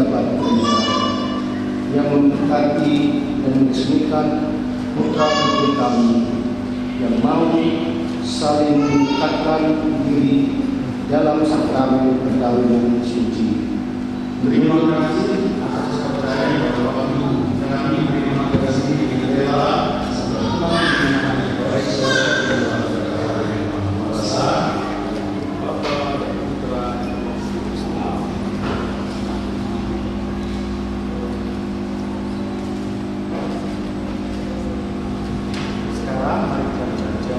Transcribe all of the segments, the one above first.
pejabat gereja yang memberkati dan mencerminkan putra-putri kami yang mau saling meningkatkan diri dalam sakramen perkawinan suci. Terima kasih atas kepercayaan kepada Bapak Ibu. Kami terima kasih dengan rela sebelum kami baik saudara dan saudara yang Maha Kuasa, Bapa dan Putra dan Roh Kudus. Sekarang mari kita baca.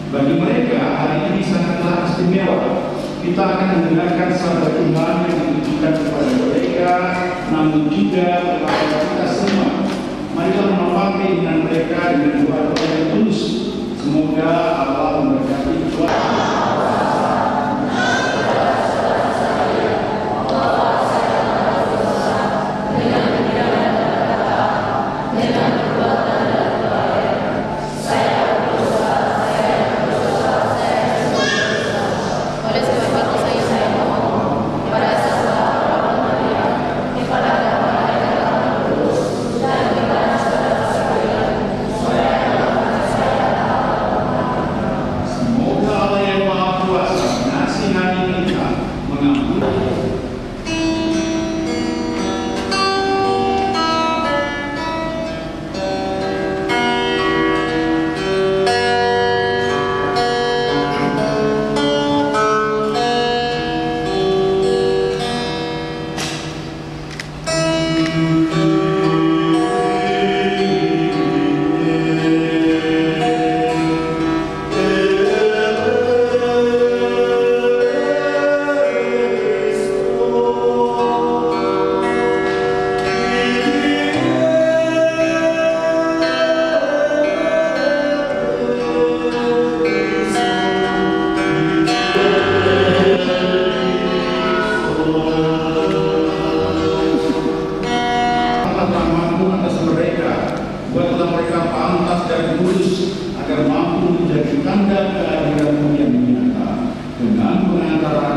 Bagi mereka, hari ini sangatlah istimewa. Kita akan mendengarkan sabda Tuhan yang ditujukan kepada mereka, namun juga kepada kita semua. Marilah menopang keinginan mereka dengan doa-doa yang tulus. Semoga Allah memberkati doa.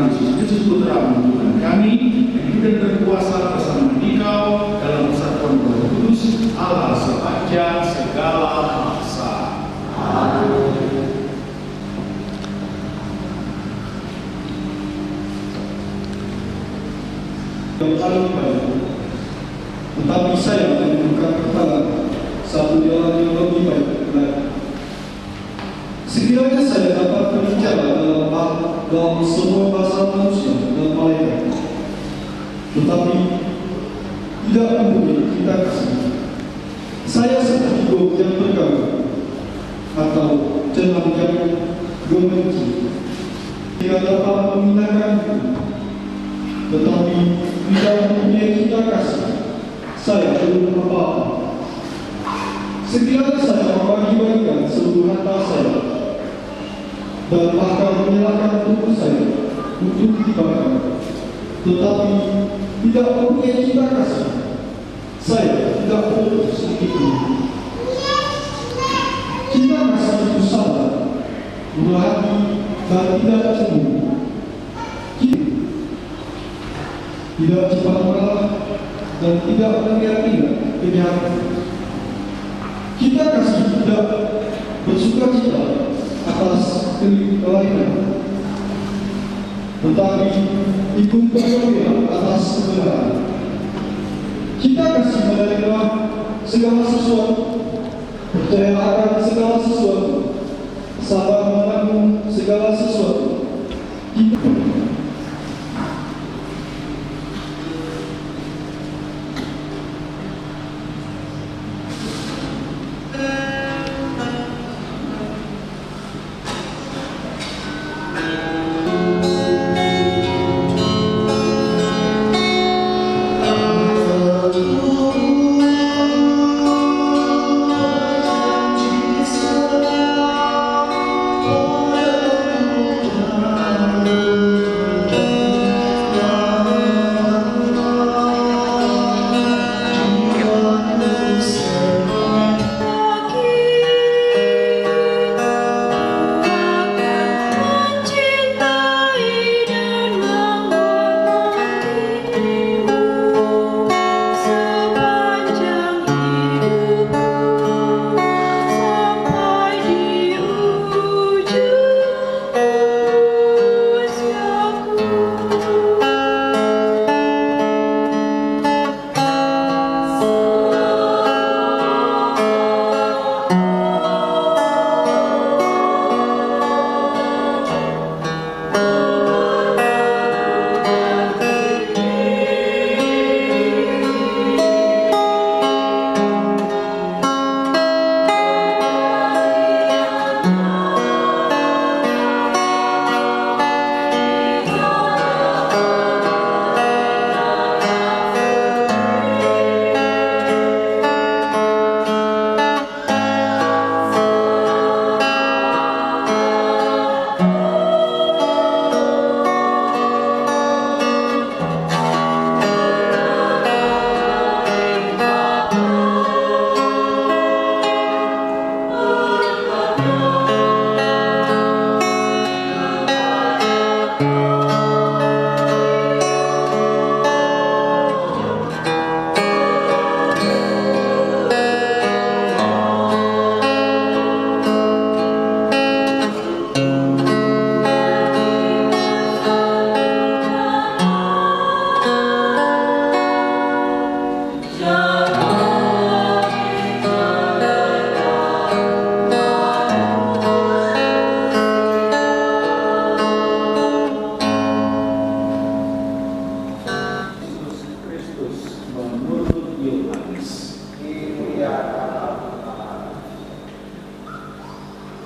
Tuhan Yesus Putra Tuhan kami yang hidup dan berkuasa bersama Engkau dalam persatuan Roh Kudus Allah sepanjang segala masa. Amin. Yang paling baik, tetapi saya menemukan kepala satu jalan yang lebih baik lagi. Sekiranya saya dapat berbicara dalam semua bahasa manusia dan malaikat, tetapi tidak mempunyai kita kasih, saya seperti gong yang bergaul atau cenang yang gemenci. Tidak dapat memindahkanku, tetapi tidak mempunyai kita kasih, saya belum apa-apa. Sekiranya saya membagi-bagikan seluruh harta saya dan bahkan menyerahkan tubuh saya untuk dibakar, tetapi tidak mempunyai kita kasih, saya tidak perlu sedikit pun. Kita kasih itu sabar, murah hati, dan tidak cemburu. Tidak cepat marah dan tidak mengira-ngira kejahatan. Kita kasih tidak bersuka cita atas kelainan, tetapi ikut bergembira atas kebenaran. Kita kasih menerima segala sesuatu, percaya akan segala sesuatu, sabar menanggung segala sesuatu.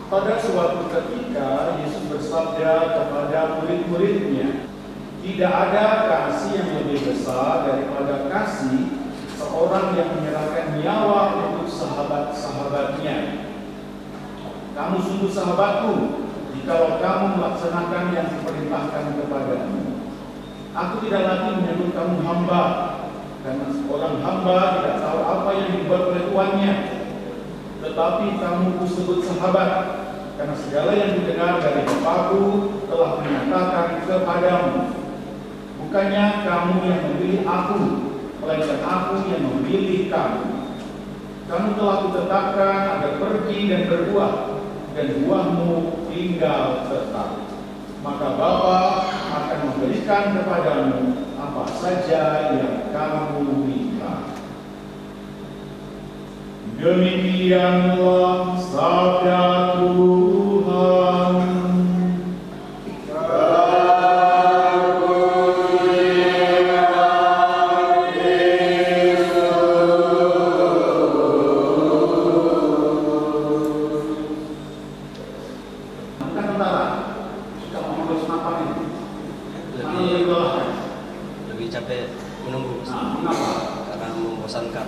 Pada suatu ketika Yesus bersabda kepada murid-muridnya, tidak ada kasih yang lebih besar daripada kasih seorang yang menyerahkan nyawa untuk sahabat-sahabatnya. Kamu sungguh sahabatku, jikalau kamu melaksanakan yang diperintahkan kepadamu. Aku tidak lagi menyebut kamu hamba, karena seorang hamba tidak tahu apa yang dibuat oleh tuannya. Tetapi kamu kusebut sahabat, karena segala yang didengar dari Bapakku telah menyatakan kepadamu. Bukannya kamu yang memilih aku, melainkan aku yang memilih kamu. Kamu telah kutetapkan agar pergi dan berbuah, dan buahmu tinggal tetap. Maka Bapa akan memberikan kepadamu apa saja yang kamu minta. Demikianlah sabda Tuhan. Lebih capek menunggu. Mengapa? Karena membosankan.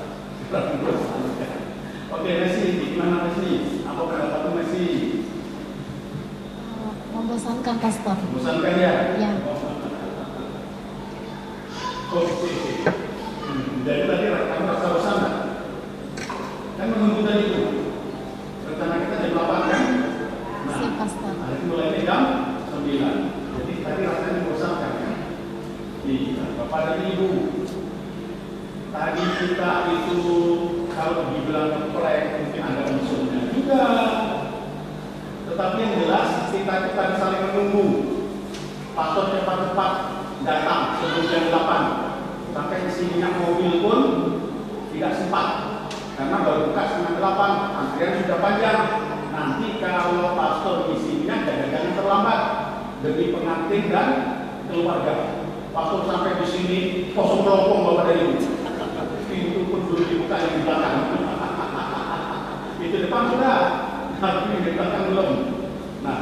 Oke, Messi, gimana Messi? Apa pendapat Messi? Membosankan, Pastor. Membosankan ya? Ya. Oke. Dari tadi kamu rasa bosan kan? Kan menunggu tadi itu. Rencana kita jam 8 kan? Siap, Pastor. Hari itu mulai jam 9. Jadi tadi rasanya membosankan kan? Iya, Bapak dan Ibu. Tadi kita itu kalau dibilang ngeplek mungkin ada unsurnya juga. Tetapi yang jelas kita saling menunggu. Pastor cepat-cepat datang sebelum jam 8. Sampai kesininya mobil pun tidak sempat. Karena baru buka setengah 8, antrian sudah panjang. Nanti kalau pastor isinya jangan terlambat demi pengantin dan keluarga. Pastor sampai di sini kosong melopong Bapak dan Ibu. Pintu pun belum dibuka yang di belakang. Itu depan sudah, tapi yang di belakang belum. Nah,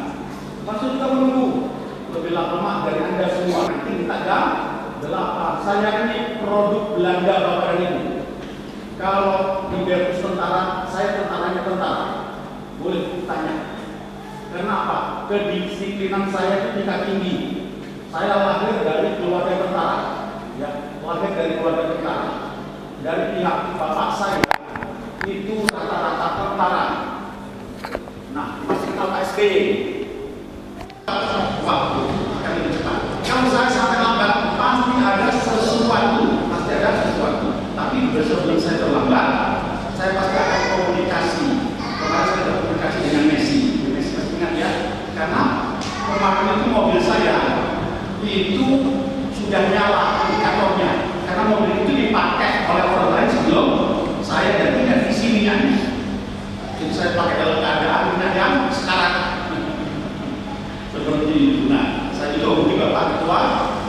pastor kita menunggu lebih lama dari Anda semua. Nanti kita jam 8. Saya ini produk Belanda Bapak dan Ibu. Kalau di Bertus tentara, saya tentaranya tentara. Boleh tanya. Kenapa? Kedisiplinan saya itu tingkat tinggi. Saya lahir dari keluarga tentara, ya, lahir dari keluarga tentara. Dari pihak bapak saya itu rata-rata tentara. Nah, masih tahu SD. Waktu akan lebih cepat. Kalau saya sampai lambat, pasti ada sesuatu, Tapi sebelum saya terlambat, saya pasti akan komunikasi. Kemarin saya ada komunikasi dengan Messi. Messi masih ingat ya? Karena kemarin itu mobil saya itu sudah nyala indikatornya karena mobil itu dipakai oleh orang lain sebelum saya dan tidak di sini kan. Jadi saya pakai dalam keadaan yang sekarang seperti itu. Nah, saya juga hubungi Bapak Ketua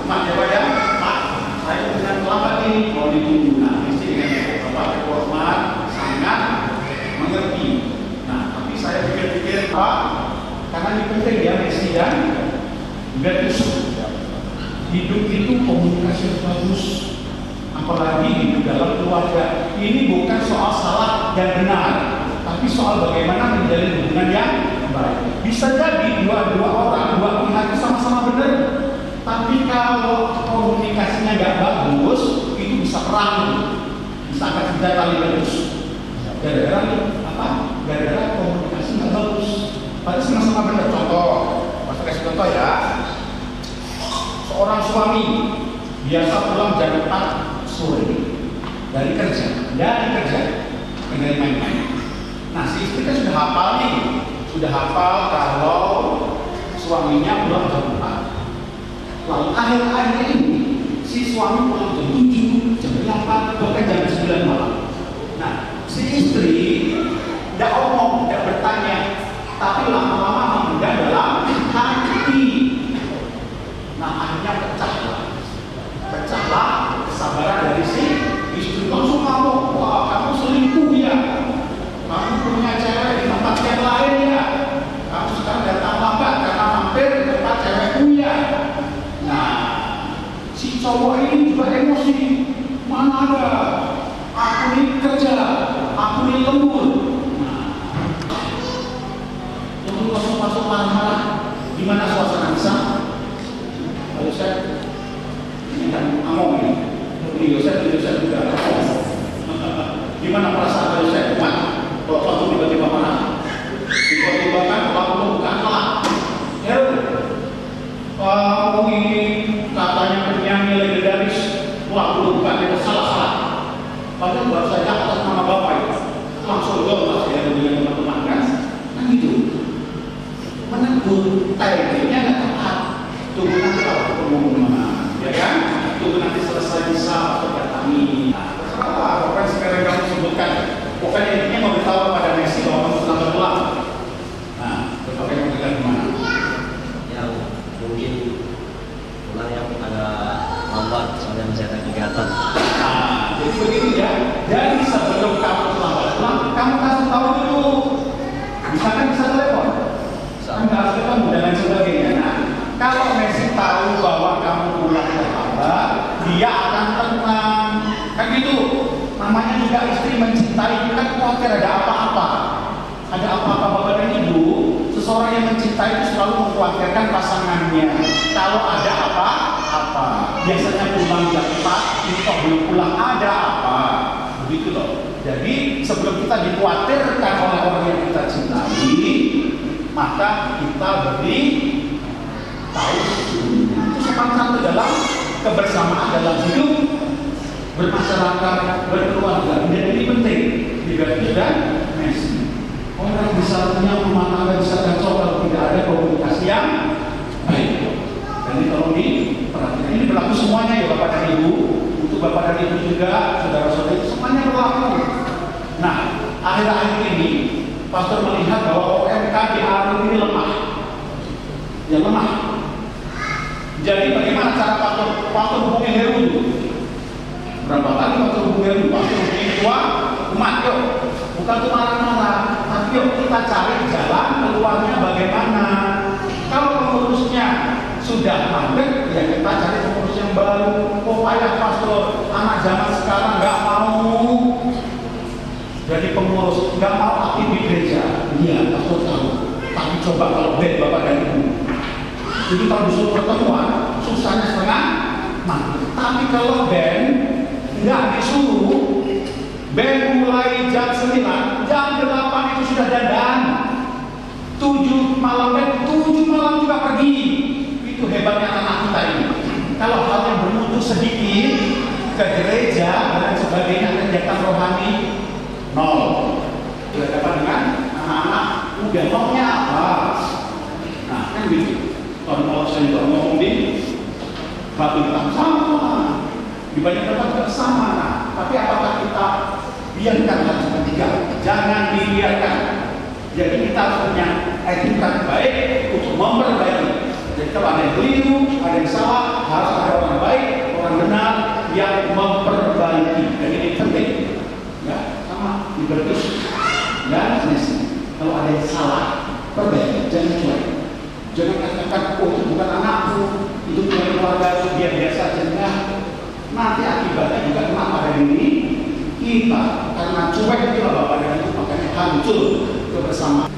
Umat Jawa ya, Pak, saya dengan terlambat ini mau ditunggu. Nah, di sini dengan Bapak Ketua Umat sangat mengerti. Nah, tapi saya pikir-pikir Pak, karena ini penting ya Messi dan Bertus. Hidup itu komunikasi yang bagus, apalagi di dalam keluarga. Ini bukan soal salah dan benar, tapi soal bagaimana menjalin hubungan yang baik. Bisa jadi dua orang, dua pihak sama-sama benar, tapi kalau komunikasinya nggak bagus, itu bisa perang, bisa akan senjata letus. Gara-gara apa? Gara-gara komunikasi nggak bagus. Padahal sama-sama benar. Contoh, Mas kasih contoh ya. Seorang suami biasa pulang jam 4 sore dari kerja, dari main-main. Nah, si istri kan sudah hafal kalau suaminya pulang jam 4. Lalu akhir-akhir ini si suami pulang jam 7, jam 8, bahkan jam 9 malam. Nah, si istri tidak omong, tidak bertanya, tapi lama-lama memendam dalam hati. Nah, akhirnya pecahlah kesabaran dari si istri. Langsung kamu, wah kamu selingkuh ya, kamu punya cewek di tempat yang lain ya, kamu sekarang datang lambat karena mampir di tempat cewekku ya. Nah, si cowok ini juga emosi. Mana ada, aku ini kerja, aku ini lembur. Nah, untuk masuk marah-marah, gimana suasana bisa? Kalau saya minta ngomong ini Yosef juga. Gimana perasaan kalau saya kuat? Kalau tiba-tiba marah, tiba-tiba kan waktu katanya penyanyi legendaris, wah bukan itu salah. Padahal baru saja atas nama Bapak itu langsung gol saya dengan teman-teman kan gitu. Menegur timingnya nggak tepat. Tunggu nanti kalau pengumuman, ya kan? Tunggu nanti selesai bisa atau kami. Terserah apa yang sekarang kamu sebutkan. Pokoknya intinya memberitahu kepada Messi bahwa kamu selamat pulang. Nah, berbagai memberikan kemana? Yang mungkin pulang yang agak lambat soalnya masih ada kegiatan. Nah, jadi begini ya. Jadi sebelum kamu selamat pulang, kamu kasih tahu dulu. Misalkan bisa telepon. Kan harus ketemu dan lain sebagainya. Nah, kalau Messi tahu bahwa kamu pulang terlambat, dia akan tenang. Kan gitu. Namanya juga istri mencintai, kan khawatir ada apa-apa. Ada apa-apa bapak dan ibu, seseorang yang mencintai itu selalu mengkhawatirkan pasangannya. Kalau ada apa-apa, biasanya pulang jam 4, ini kok belum pulang, ada apa? Begitu loh. Jadi sebelum kita dikhawatirkan oleh orang yang kita cintai, maka kita beri tahu. Itu sopan santun dalam kebersamaan dalam hidup, bermasyarakat, berkeluarga. Dan ini penting juga Messi. Orang bisa punya rumah tangga bisa kacau kalau tidak ada komunikasi yang baik. Dan ini tolong diperhatikan. Ini berlaku semuanya ya Bapak dan Ibu. Untuk Bapak dan Ibu juga, saudara-saudara itu semuanya berlaku. Nah, akhir-akhir ini Pastor melihat bahwa OMK di Arif ini lemah. Ya lemah. Jadi bagaimana cara Pastor hubungi Heru? Berapa kali Pastor hubungi Heru? Pastor hubungi ketua umat, yuk. Bukan cuma marah-marah, tapi yuk kita cari jalan keluarnya bagaimana. Kalau pengurusnya sudah mandek, ya kita cari pengurus yang baru. Oh payah Pastor, anak zaman sekarang nggak mau jadi pengurus, nggak mau aktif di gereja. Iya, Pastor tahu. Tapi coba kalau band Bapak dan Ibu. Jadi kalau disuruh pertemuan, susahnya setengah mati. Tapi kalau band nggak disuruh, band mulai jam 9, jam 8 itu sudah dandan. 7 malam band, 7 malam juga pergi. Itu hebatnya anak kita ini. Kalau hal yang bermutu sedikit ke gereja dan sebagainya, kegiatan rohani nol. Berhadapan dengan anak-anak udah maunya apa? Nah kan gitu. Kalau saya juga ngomong di Batu Hitam sama, di banyak tempat juga sama. Nah, tapi apakah kita biarkan hal seperti itu? Jangan dibiarkan. Jadi kita harus punya etika baik untuk memperbaiki. Jadi kalau ada yang keliru, ada yang salah, harus ada orang baik, orang benar yang memperbaiki. Dan ini penting. Ya, sama Libertus dan Messi. Kalau ada yang salah, perbaiki, jangan cuek. Jangan katakan, oh itu bukan anakku, itu punya keluarga, itu dia biasa saja. Nanti akibatnya juga kena pada diri kita. Karena cuek itulah Bapak dan Ibu, makanya hancur kebersamaan.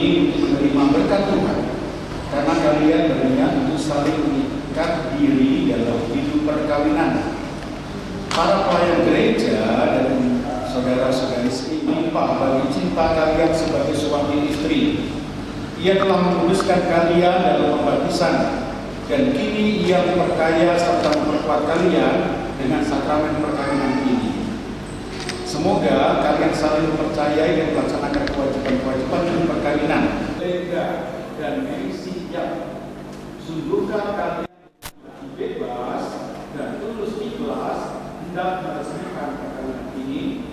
ini untuk menerima berkat Tuhan, karena kalian berniat untuk saling mengikat diri dalam hidup perkawinan. Para pelayan gereja dan saudara-saudari seimpah bagi cinta kalian sebagai suami istri. Ia telah menguduskan kalian dalam pembaptisan, dan kini ia memperkaya serta memperkuat kalian dengan sakramen perkawinan ini. Semoga kalian saling mempercayai dan melaksanakan kewajiban-kewajiban dalam perkawinan. Lega dan mengisi yang sungguhkah kalian bebas dan tulus ikhlas hendak meresmikan perkawinan ini?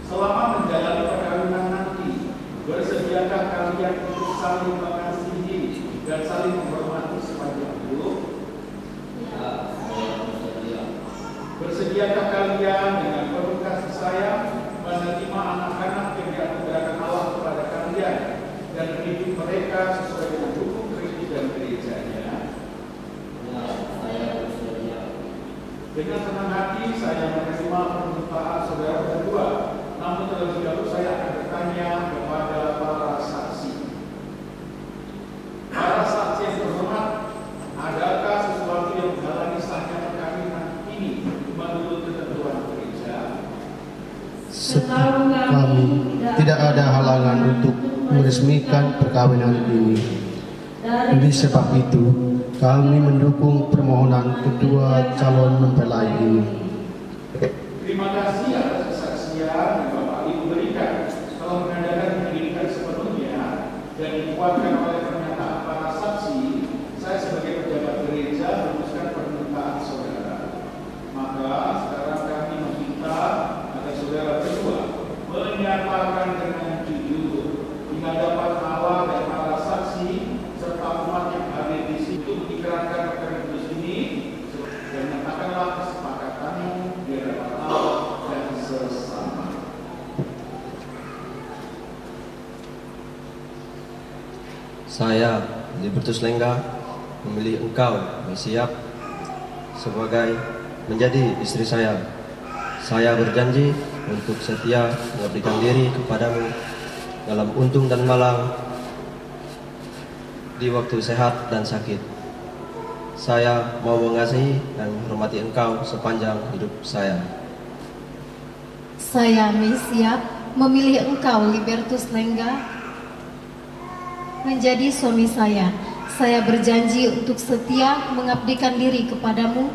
Selama menjalani perkawinan nanti, bersediakah kalian untuk saling mengasihi dan saling menghormati sepanjang hidup? Bersediakah kalian dengan penuh kasih sayang menerima anak-anak yang dianugerahkan Allah kepada kalian dan mendidik mereka sesuai dengan hukum Kristus dan gerejanya? Dengan senang hati saya menerima permintaan saudara berdua, namun terlebih dahulu saya akan bertanya kepada para saksi. Para saksi yang terhormat, adakah sesuatu yang menghalangi sahnya perkawinan ini menurut ketentuan gereja? Setahu kami tidak ada halangan untuk meresmikan perkawinan ini. Oleh sebab itu, kami mendukung permohonan kedua calon mempelai ini. Terima kasih atas kesaksian yang Bapak Ibu berikan, telah menandakan pendidikan sepenuhnya dan dikuatkan oleh pernyataan para saksi. Saya sebagai pejabat gereja memutuskan permintaan saudara. Maka sekarang kami meminta agar saudara berdua menyatakan dengan jujur di hadapan Allah dan para saksi serta umat yang hadir di situ mengikrarkan perkara kudus ini dan nyatakanlah kesepakatanmu di hadapan Allah dan sesama. Saya, Libertus Lengga, memilih engkau, Mesiap, sebagai menjadi istri saya. Saya berjanji untuk setia mengabdikan diri kepadamu dalam untung dan malang, di waktu sehat dan sakit. Saya mau mengasihi dan menghormati engkau sepanjang hidup saya. Saya, Mesiap, memilih engkau, Libertus Lengga, menjadi suami saya. Saya berjanji untuk setia mengabdikan diri kepadamu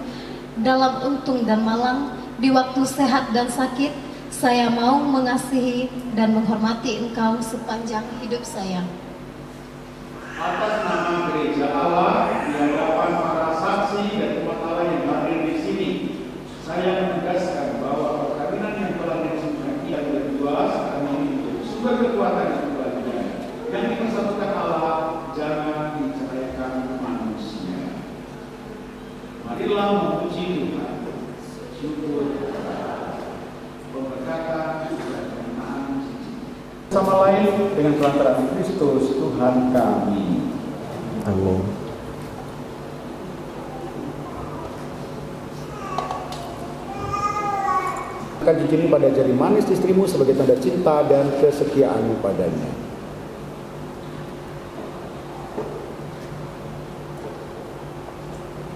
dalam untung dan malang, di waktu sehat dan sakit. Saya mau mengasihi dan menghormati engkau sepanjang hidup saya. Atas nama gereja Allah di hadapan para saksi dan umat Allah yang hadir di sini, saya menegaskan bahwa perkawinan yang telah diresmikan kita berdua sekarang ini sumber kekuatan dan kebahagiaan yang dipersatukan Allah, jangan diceraikan manusia. Marilah memuji Tuhan. Syukur pemberkatan dan penerimaan sama lain dengan kelantaran Kristus Tuhan kami. Amin. Akan cincin pada jari manis istrimu sebagai tanda cinta dan kesetiaanmu padanya.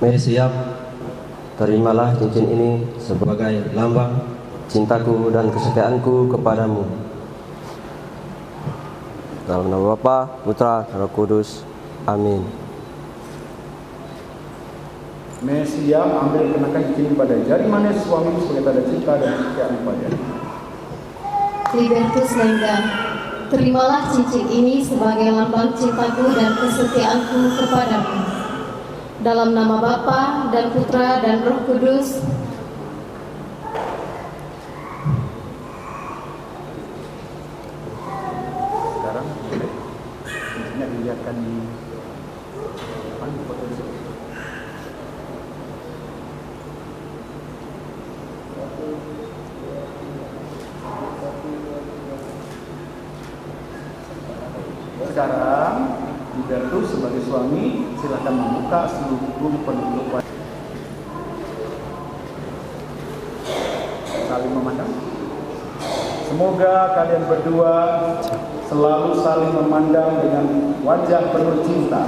Mesiap, terimalah cincin ini sebagai lambang cintaku dan kesetiaanku kepadamu. Dalam nama Bapa, Putra, dan Roh Kudus. Amin. Mesiap, ambil kenakan cincin pada jari manis suamimu sebagai tanda cinta dan kesetiaanmu padanya. Libertus Lengga, terimalah cincin ini sebagai lambang cintaku dan kesetiaanku kepadamu. Dalam nama Bapa dan Putra dan Roh Kudus. Sekarang cincinnya dilihatkan di depan foto di sini. Sekarang Libertus sebagai suami silakan membuka seluruh penutup. Saling memandang. Semoga kalian berdua selalu saling memandang dengan wajah penuh cinta.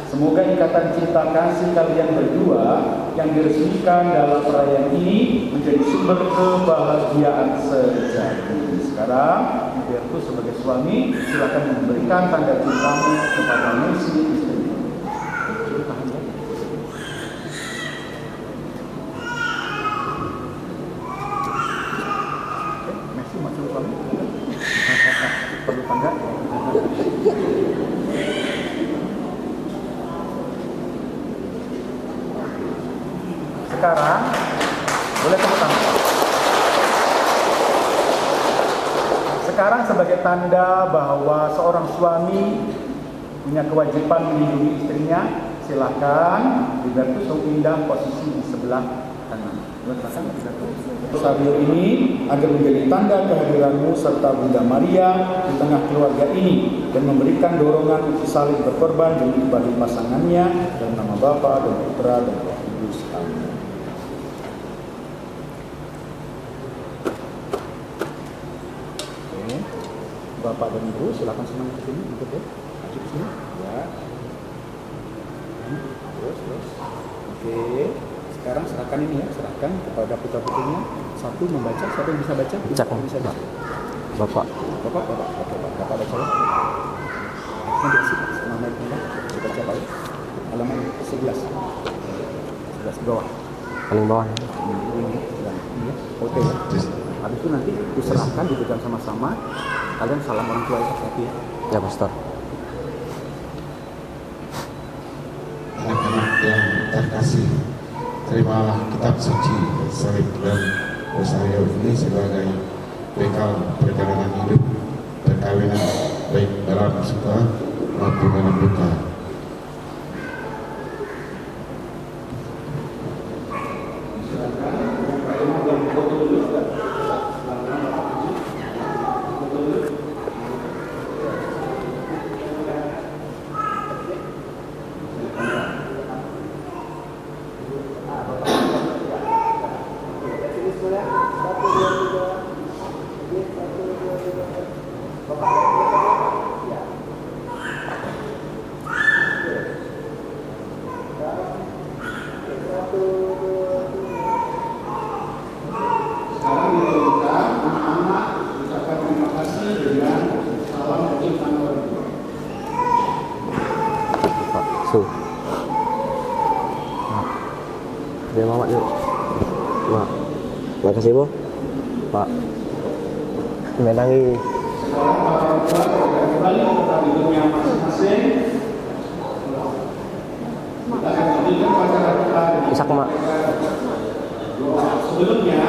Semoga ikatan cinta kasih kalian berdua yang diresmikan dalam perayaan ini menjadi sumber kebahagiaan sejati. Sekarang, Ibu sebagai suami, silakan memberikan tanda cintamu kepada Mercy istri. Mercy masuk suami. Perlu tanda? Sekarang boleh tepuk tangan. Sekarang sebagai tanda bahwa seorang suami punya kewajiban melindungi istrinya, silakan Libertus pindah posisi di sebelah kanan. Sabio ini agar menjadi tanda kehadiranmu serta Bunda Maria di tengah keluarga ini dan memberikan dorongan untuk saling berkorban demi bagi pasangannya dalam nama Bapa dan Putra dan Roh Kudus. Amin. Bapak dan Ibu silakan senang ke sini ikut ya. Maju ke sini. Ya. Terus. Oke. Sekarang serahkan ini ya, serahkan kepada putra-putrinya. Satu membaca, siapa yang bisa baca? Bisa baca. Bapak baca ya. Nanti kasih nama kita. Baca Pak. Halaman 11 bawah. Paling bawah. Ini. Oke ya. Habis itu nanti diserahkan, dipegang sama-sama. Kalian salam orang tua ya. Ya, Pastor. Anak-anak yang terkasih, terimalah kitab suci salib dan rosario ini sebagai bekal perjalanan hidup perkawinan baik dalam suka maupun dalam duka. Dia Mamat yuk. Mak. Terima kasih, Bu. Pak. Menangi. Kembali ke hidupnya masing-masing. Kita akan lanjutkan upacara kita. Isak, Mak. Sebelumnya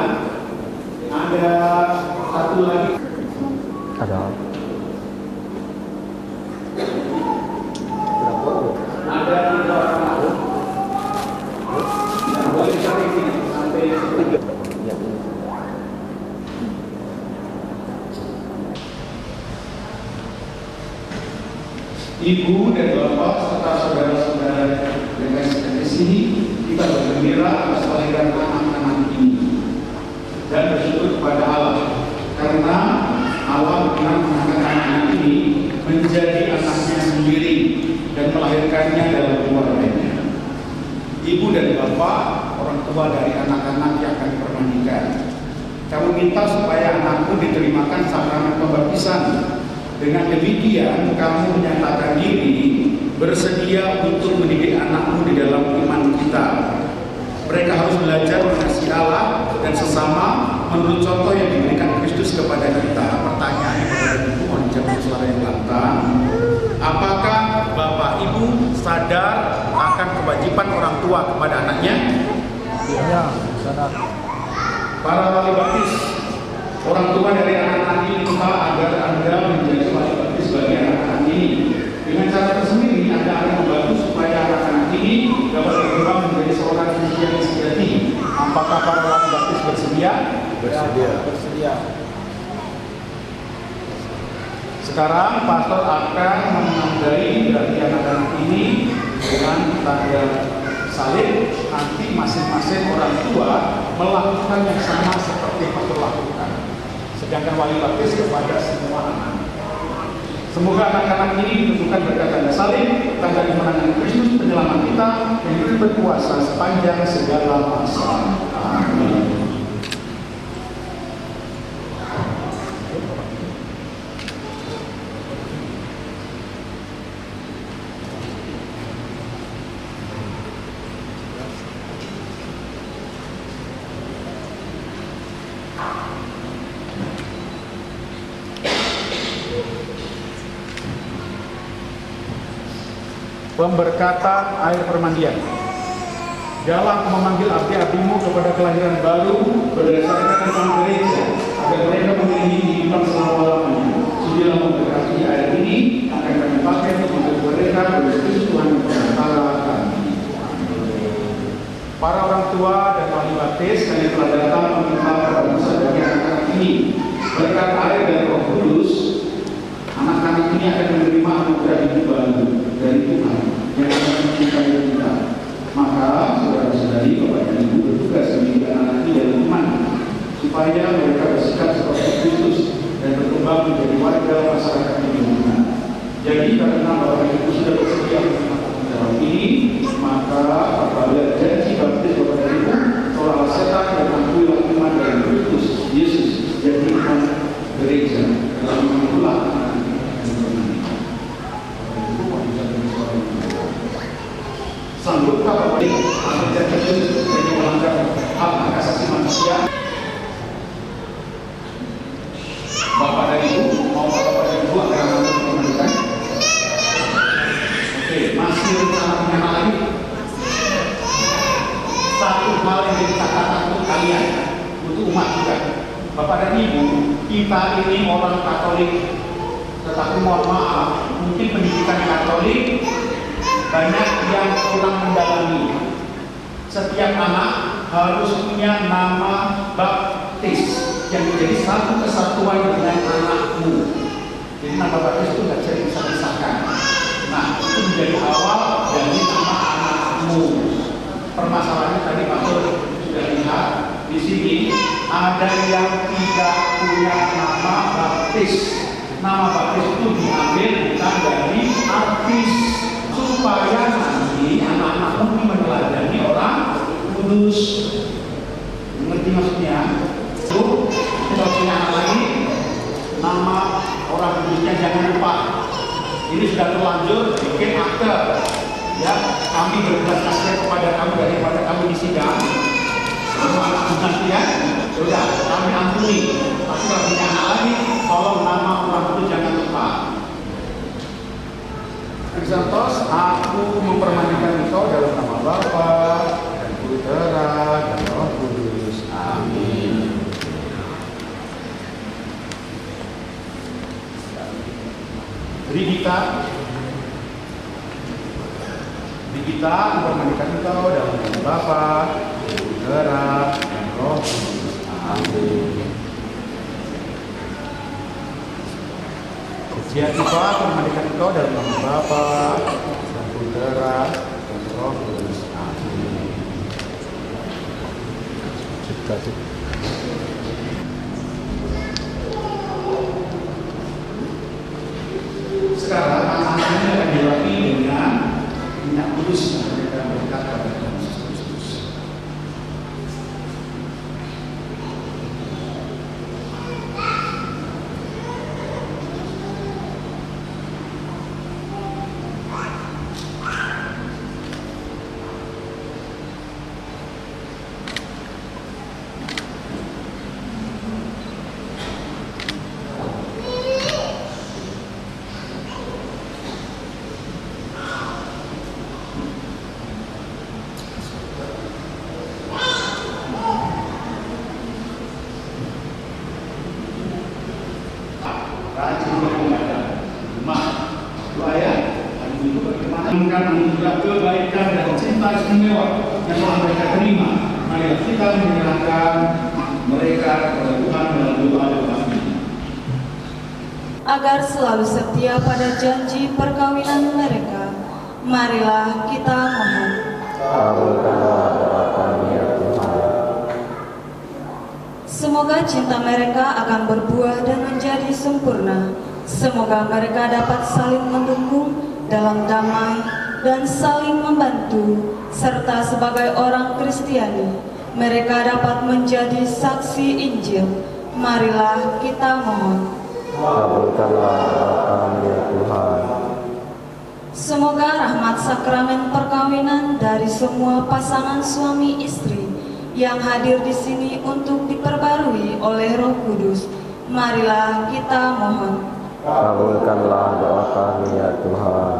ada satu lagi. Ada. Ada 3 orang tamu. Tidak boleh ditarik sampai Ibu dan Bapak serta saudara-saudara yang ada di sini, kita bergembira atas kelahiran anak-anak ini dan bersyukur kepada Allah karena Allah berkenan mengangkat anak-anak ini menjadi anaknya sendiri dan melahirkannya dalam keluarganya. Ibu dan Bapak, orang tua dari anak-anak yang akan dipermandikan, kami minta supaya anakmu diterimakan sakramen pembaptisan. Dengan demikian, kamu menyatakan diri bersedia untuk mendidik anakmu di dalam iman kita. Mereka harus belajar mengasihi Allah dan sesama menurut contoh yang diberikan Kristus kepada kita. Pertanyaannya kepada Ibu, mohon dijawab suara yang lantang. Apakah Bapak Ibu sadar akan kewajiban orang tua kepada anaknya? Ya, sadar. Para wali baptis, orang tua dari anak-anak ini minta agar Anda menjadi wali baptis bagi anak-anak ini. Dengan cara tersendiri Anda akan membantu supaya anak-anak ini dapat berkembang menjadi seorang Kristen yang sejati. Apakah para wali baptis bersedia? Bersedia. Sekarang pastor akan menandai dari anak-anak ini dengan tanda salib. Nanti masing-masing orang tua melakukan yang sama seperti pastor lakukan. sedangkan wali baptis kepada semua anak. Semoga anak-anak ini ditentukan berkat tanda salib, tanda kemenangan Kristus penyelamat kita yang hidup berkuasa sepanjang segala masa. Amin. Pemberkatan air permandian. Dalam memanggil abdi-abdimu kepada kelahiran baru berdasarkan tentang gereja, agar mereka memiliki kehidupan selama-lamanya. Sudilah memberkati air ini akan kami pakai untuk mereka Kristus Tuhan antara kami. Para orang tua dan wali baptis yang telah datang meminta kepada bagi anak-anak ini berkat air dan Roh Kudus, anak-anak ini akan menerima anugerah hidup baru dari Tuhan yang akan mencintai kita. Maka saudara-saudari, bapak dan ibu bertugas mendidik anak-anak ini dalam iman supaya mereka bersikap seperti Kristus dan berkembang menjadi warga masyarakat yang lingkungan. Jadi karena bapak dan ibu sudah bersedia menerima tanggung ini, maka apabila janji baptis bapak dan ibu seolah setan dan akuilah iman dalam Kristus Yesus jadi iman gereja dalam mengulang sanggupkah Bapak Ibu mengerjakan Kristus dan melanggar hak asasi manusia? Bapak dan Ibu, mau Bapak dan Ibu akan mengajukan? Oke, masih rencana punya lagi? Satu hal yang jadi catatan untuk kalian, untuk umat juga. Bapak dan Ibu, kita ini orang Katolik, tetapi mohon maaf, mungkin pendidikan Katolik banyak yang kurang mendalami. Setiap anak harus punya nama baptis yang menjadi satu kesatuan dengan anakmu. Jadi nama baptis itu tidak bisa dipisah-pisahkan. Nah, itu menjadi awal dari nama anakmu. Permasalahannya tadi Pak Sur sudah lihat di sini ada yang tidak punya nama baptis. Nama baptis itu diambil bukan dari artis, supaya nanti anak-anak ini meneladani orang kudus. Mengerti maksudnya? Itu kita punya anak lagi, nama orang kudusnya jangan lupa. Ini sudah terlanjur bikin akte. Ya, kami berbelas kasihan kepada kamu daripada kami di sidang. Sama anak kudus ya, sudah kami ampuni. Tapi kalau punya anak lagi, tolong nama orang kudus jangan lupa. Kristus, aku mempermandikan engkau dalam nama Bapa dan Putera dan Roh Kudus. Amin. Rigita mempermandikan engkau dalam nama Bapa dan Putera dan Roh Kudus. Amin. Tifa mempermandikan engkau dalam nama Bapa dan Putera dan Roh Kudus. Amin. Sekarang anak-anaknya akan dilapisi dengan minyak kudus yang mereka berkat pada Yesus Kristus. Anugerah kebaikan dan cinta istimewa yang telah mereka terima. Mari kita menyerahkan mereka kepada Tuhan melalui doa kami. Agar selalu setia pada janji perkawinan mereka, marilah kita mohon. Semoga cinta mereka akan berbuah dan menjadi sempurna. Semoga mereka dapat saling mendukung dalam damai dan saling membantu, serta sebagai orang Kristiani, mereka dapat menjadi saksi Injil. Marilah kita mohon. Kabulkanlah doa kami ya Tuhan. Semoga rahmat sakramen perkawinan dari semua pasangan suami istri yang hadir di sini untuk diperbarui oleh Roh Kudus, marilah kita mohon. Kabulkanlah doa kami ya Tuhan.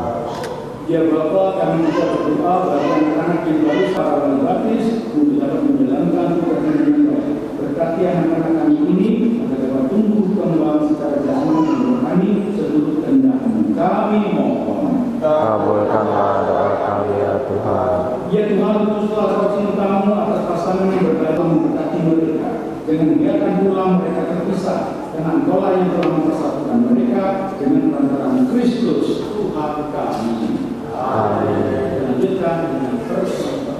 Ya Bapa, kami juga berdoa bagi anak-anak yang baru para baptis untuk dapat menjalankan tugasnya dengan baik. Berkati anak-anak kami ini agar dapat tumbuh kembang secara jasmani dan rohani seluruh kehendak kami mohon. Kabulkanlah doa kami ya Tuhan. Ya Tuhan, utuslah Roh cinta-Mu atas pasangan yang berbahagia memberkati mereka. Jangan biarkan pula mereka terpisah, karena Engkaulah yang telah mempersatukan mereka dengan perantaraan Kristus Tuhan kami. Amin. Lanjutkan dengan persembahan.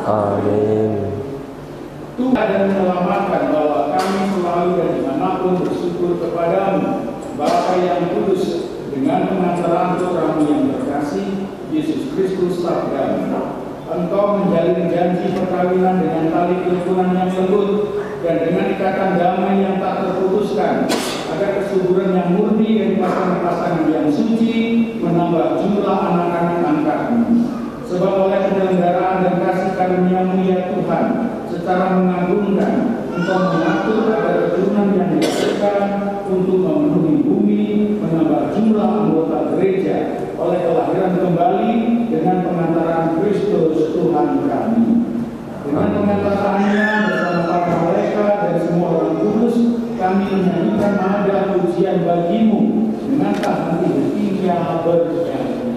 Amin. Tuhan dan menyelamatkan bahwa kami selalu dan dimanapun bersyukur kepadamu, Bapa yang kudus, dengan pengantaran Putramu yang terkasih, Yesus Kristus sabdamu. Engkau menjalin janji perkawinan dengan tali kerukunan yang lembut dan dengan ikatan damai yang tak terputuskan, agar kesuburan yang murni dari pasangan-pasangan yang suci menambah jumlah anak-anak angkatmu. Sebab oleh penyelenggaraan dan kasih karunia-Mu ya Tuhan, secara mengagumkan Engkau mengatur agar keturunan yang dihasilkan untuk memenuhi bumi menambah jumlah anggota gereja oleh kelahiran kembali dengan pengantaran Kristus Tuhan kami. Dengan pengantarannya bersama para malaikat dan semua orang kudus, kami menyanyikan nada pujian bagimu dengan hati bertingkah bernyanyi.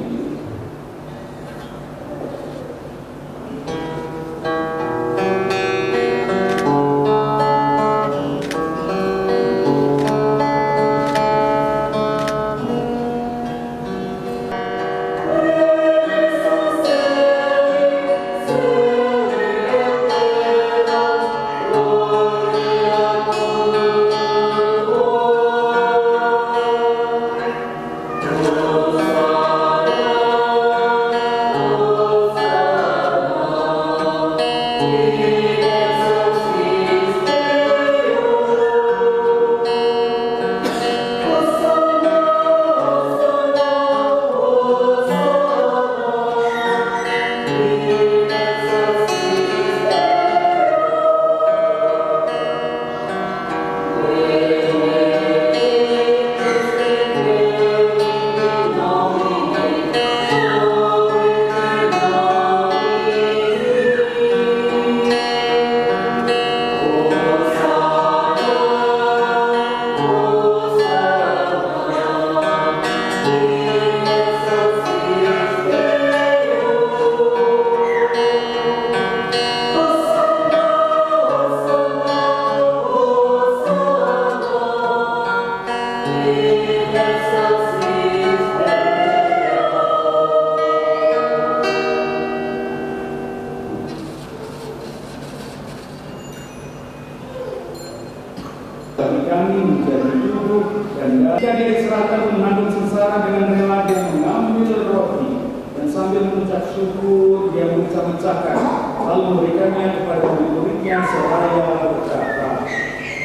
Bagi kami menjadi tubuh dan jadi diserahkan menanggung sengsara dengan rela dia mengambil roti dan sambil mengucap syukur dia memecah-mecahkan lalu memberikannya kepada murid-muridnya seraya berkata,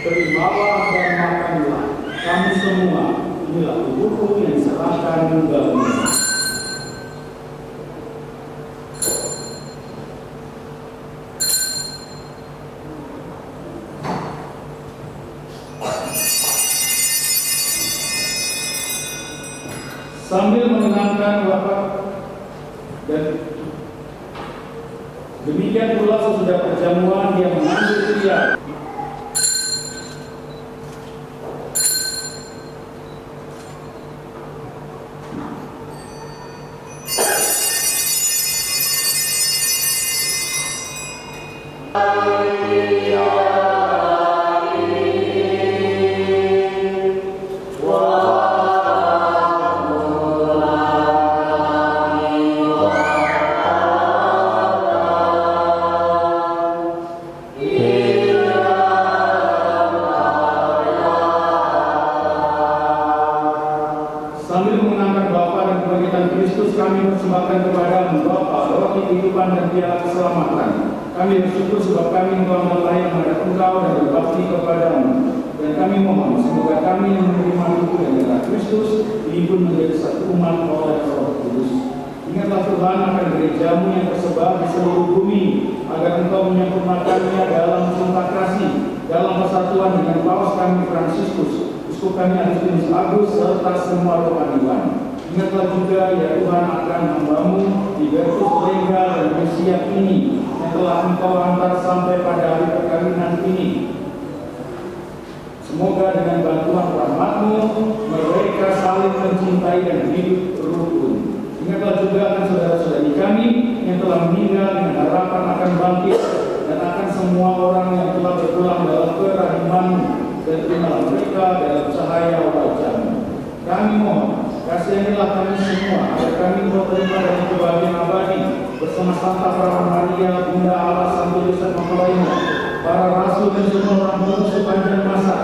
terimalah dan makanlah kamu semua, inilah tubuhku yang diserahkan bagimu. Sambil menenangkan wafat dan demikian pula sesudah perjamuan dia mengambil tiar. Sambil mengenangkan Bapa dan kebangkitan Kristus, kami persembahkan kepadamu Bapa roti kehidupan dan piala keselamatan. Kami bersyukur sebab kami telah layak menghadap Engkau dan berbakti kepadamu. Dan kami mohon semoga kami yang menerima tubuh dan darah Kristus dihimpun menjadi satu umat oleh Roh Kudus. Ingatlah Tuhan akan gerejamu yang tersebar di seluruh bumi, agar Engkau menyempurnakannya dalam cinta kasih, dalam persatuan dengan Paus kami Fransiskus, Uskup kami Agustinus Agus, serta semua rohaniwan. Ingatlah juga ya Tuhan akan hambamu Libertus Lega dan Mesias ini yang telah Engkau hantar sampai pada hari perkawinan ini. Semoga dengan bantuan rahmat-Mu mereka saling mencintai dan hidup rukun. Ingatlah juga akan saudara-saudari kami yang telah meninggal dengan harapan akan bangkit, dan akan semua orang yang telah berpulang dalam kerahiman-Mu, dan terimalah mereka dalam cahaya wajah-Mu. Kami mohon, kasihanilah kami semua agar kami terima dari kebahagiaan abadi bersama Santa Perawan Maria, Bunda Allah, Santo Yosef Mempelainya, para rasul dan semua orang kudus sepanjang masa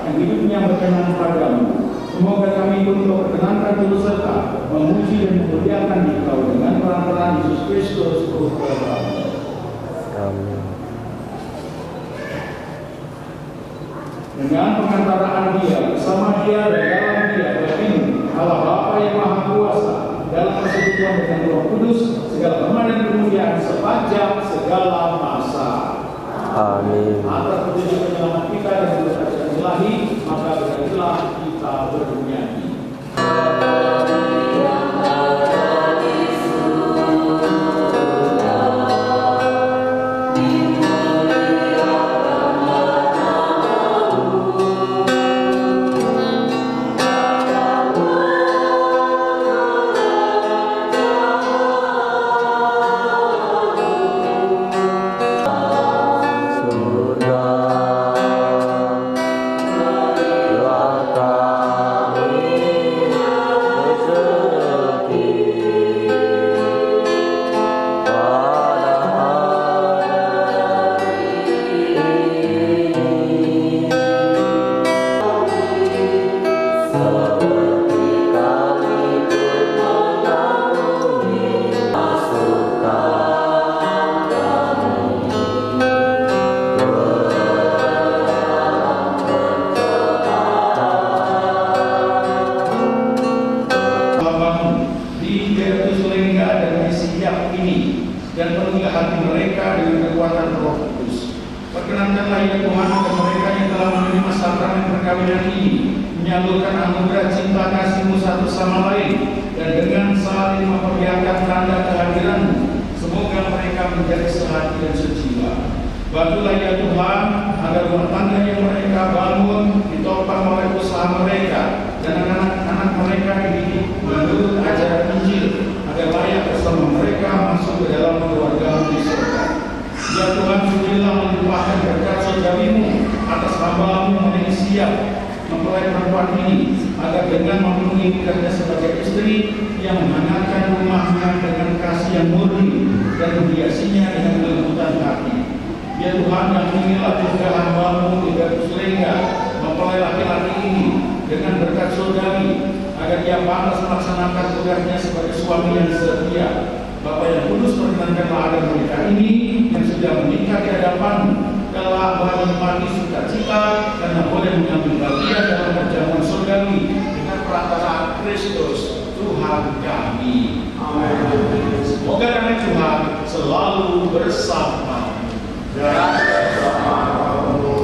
yang hidupnya berkenan padamu. Semoga kami pun berkenankan turut serta memuji dan memuliakan Engkau dengan peran-peran Yesus Kristus Putra-Mu. Amin. Dengan pengantaraan Dia, bersama Dia dan dalam Dia berkini Allah Bapa yang Maha Kuasa dalam persekutuan dengan Roh Kudus, segala hormat dan kemuliaan sepanjang segala masa. Amin. Atas petunjuk penyelamat kita dan berkat ilahi, maka berkatilah kita bernyanyi. Amin. hati mereka dengan kekuatan Roh Kudus. Perkenankanlah ya Tuhan agar mereka yang telah menerima sakramen perkawinan ini menyalurkan anugerah cinta kasih-Mu satu sama lain, dan dengan saling memperlihatkan tanda kehadiran-Mu, semoga mereka menjadi sehati dan sejiwa. Bantulah ya Tuhan agar rumah tangga yang mereka bangun ditopang oleh usaha mereka, dan anak-anak mereka dididik menurut ajaran Injil, agar layak bersama mereka masuk ke dalam keluarga di surga. Ya Tuhan, sudilah melimpahkan berkat surgawi-Mu atas hamba-Mu yang siap mempelai perempuan ini, agar dengan memenuhi tugasnya sebagai istri yang menghangatkan rumahnya dengan kasih yang murni dan menghiasinya dengan kelembutan hati. Ya Tuhan, dampingilah juga hamba-Mu Ibu Sulenga mempelai laki-laki ini dengan berkat surgawi, agar ia pantas melaksanakan tugasnya sebagai suami yang setia. Bapa yang kudus, perkenankanlah agar mereka ini yang sudah menikah di hadapan-Mu telah menikmati sukacita karena boleh mengambil bagian dalam perjamuan surgawi dengan perantaraan Kristus Tuhan kami. Amin. Semoga damai Tuhan selalu bersama dan bersama-Mu.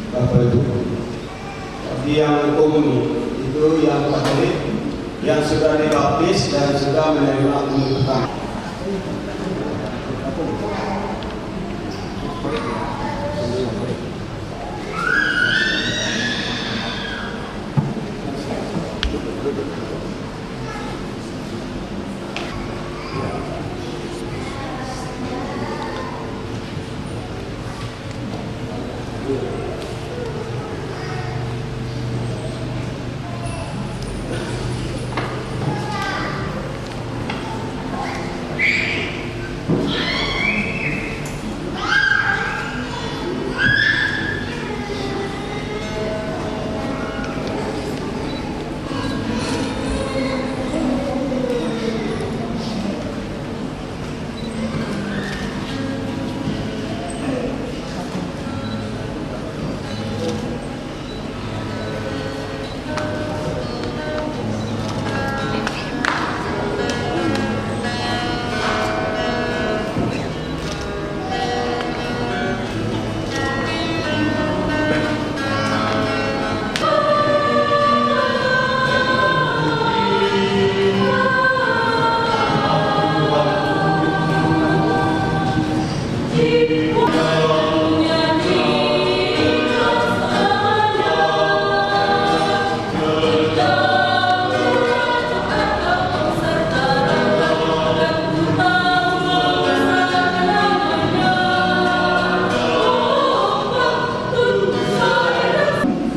Bapak Ibu, bagi yang komuni itu yang Katolik yang sudah dibaptis dan sudah menerima umur pertama.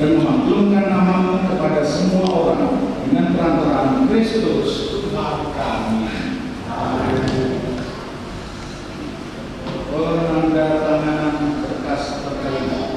Dan memaklumkan nama-Mu kepada semua orang dengan perantaraan Kristus Tuhan kami. Amin. Penandatanganan berkas perkawinan.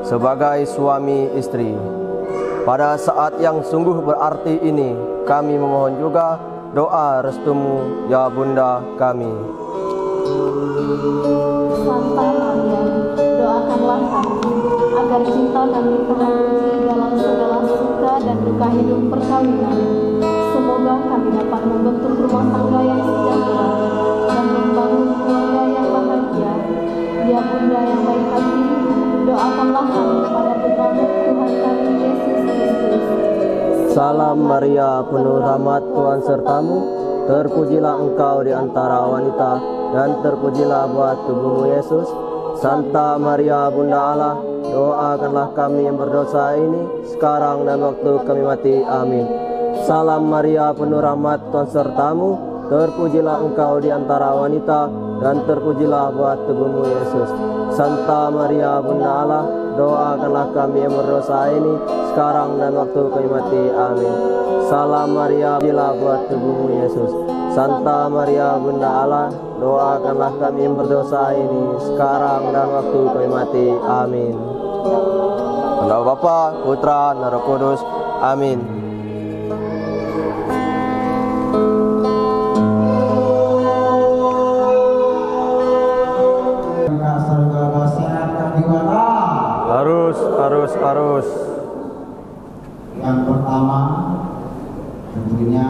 sebagai suami istri. Pada saat yang sungguh berarti ini, kami memohon juga doa restumu, ya Bunda kami. Santa Maria, doakanlah kami agar cinta dan diterpuji dalam segala suka dan duka hidup perkawinan. Semoga kami dapat membentuk rumah tangga yang sejahtera dan membangun keluarga yang bahagia. Ya Bunda yang baik hati, doakanlah kami kepada putramu Tuhan kami Yesus Kristus. Salam Maria, penuh rahmat, Tuhan sertamu. Terpujilah engkau di antara wanita, dan terpujilah buah tubuhmu Yesus. Santa Maria, Bunda Allah, doakanlah kami yang berdosa ini, sekarang dan waktu kami mati. Amin. Salam Maria, penuh rahmat, Tuhan sertamu. Terpujilah engkau di antara wanita, dan terpujilah buah tubuhmu Yesus. Santa Maria, Bunda Allah, doakanlah kami yang berdosa ini, sekarang dan waktu kami mati. Amin. Salam Maria, terpujilah buah tubuhmu Yesus. Santa Maria, Bunda Allah, doakanlah kami yang berdosa ini, sekarang dan waktu kami mati. Amin. Nama Bapa, Putra, dan Roh Kudus. Amin. Harus. Yang pertama tentunya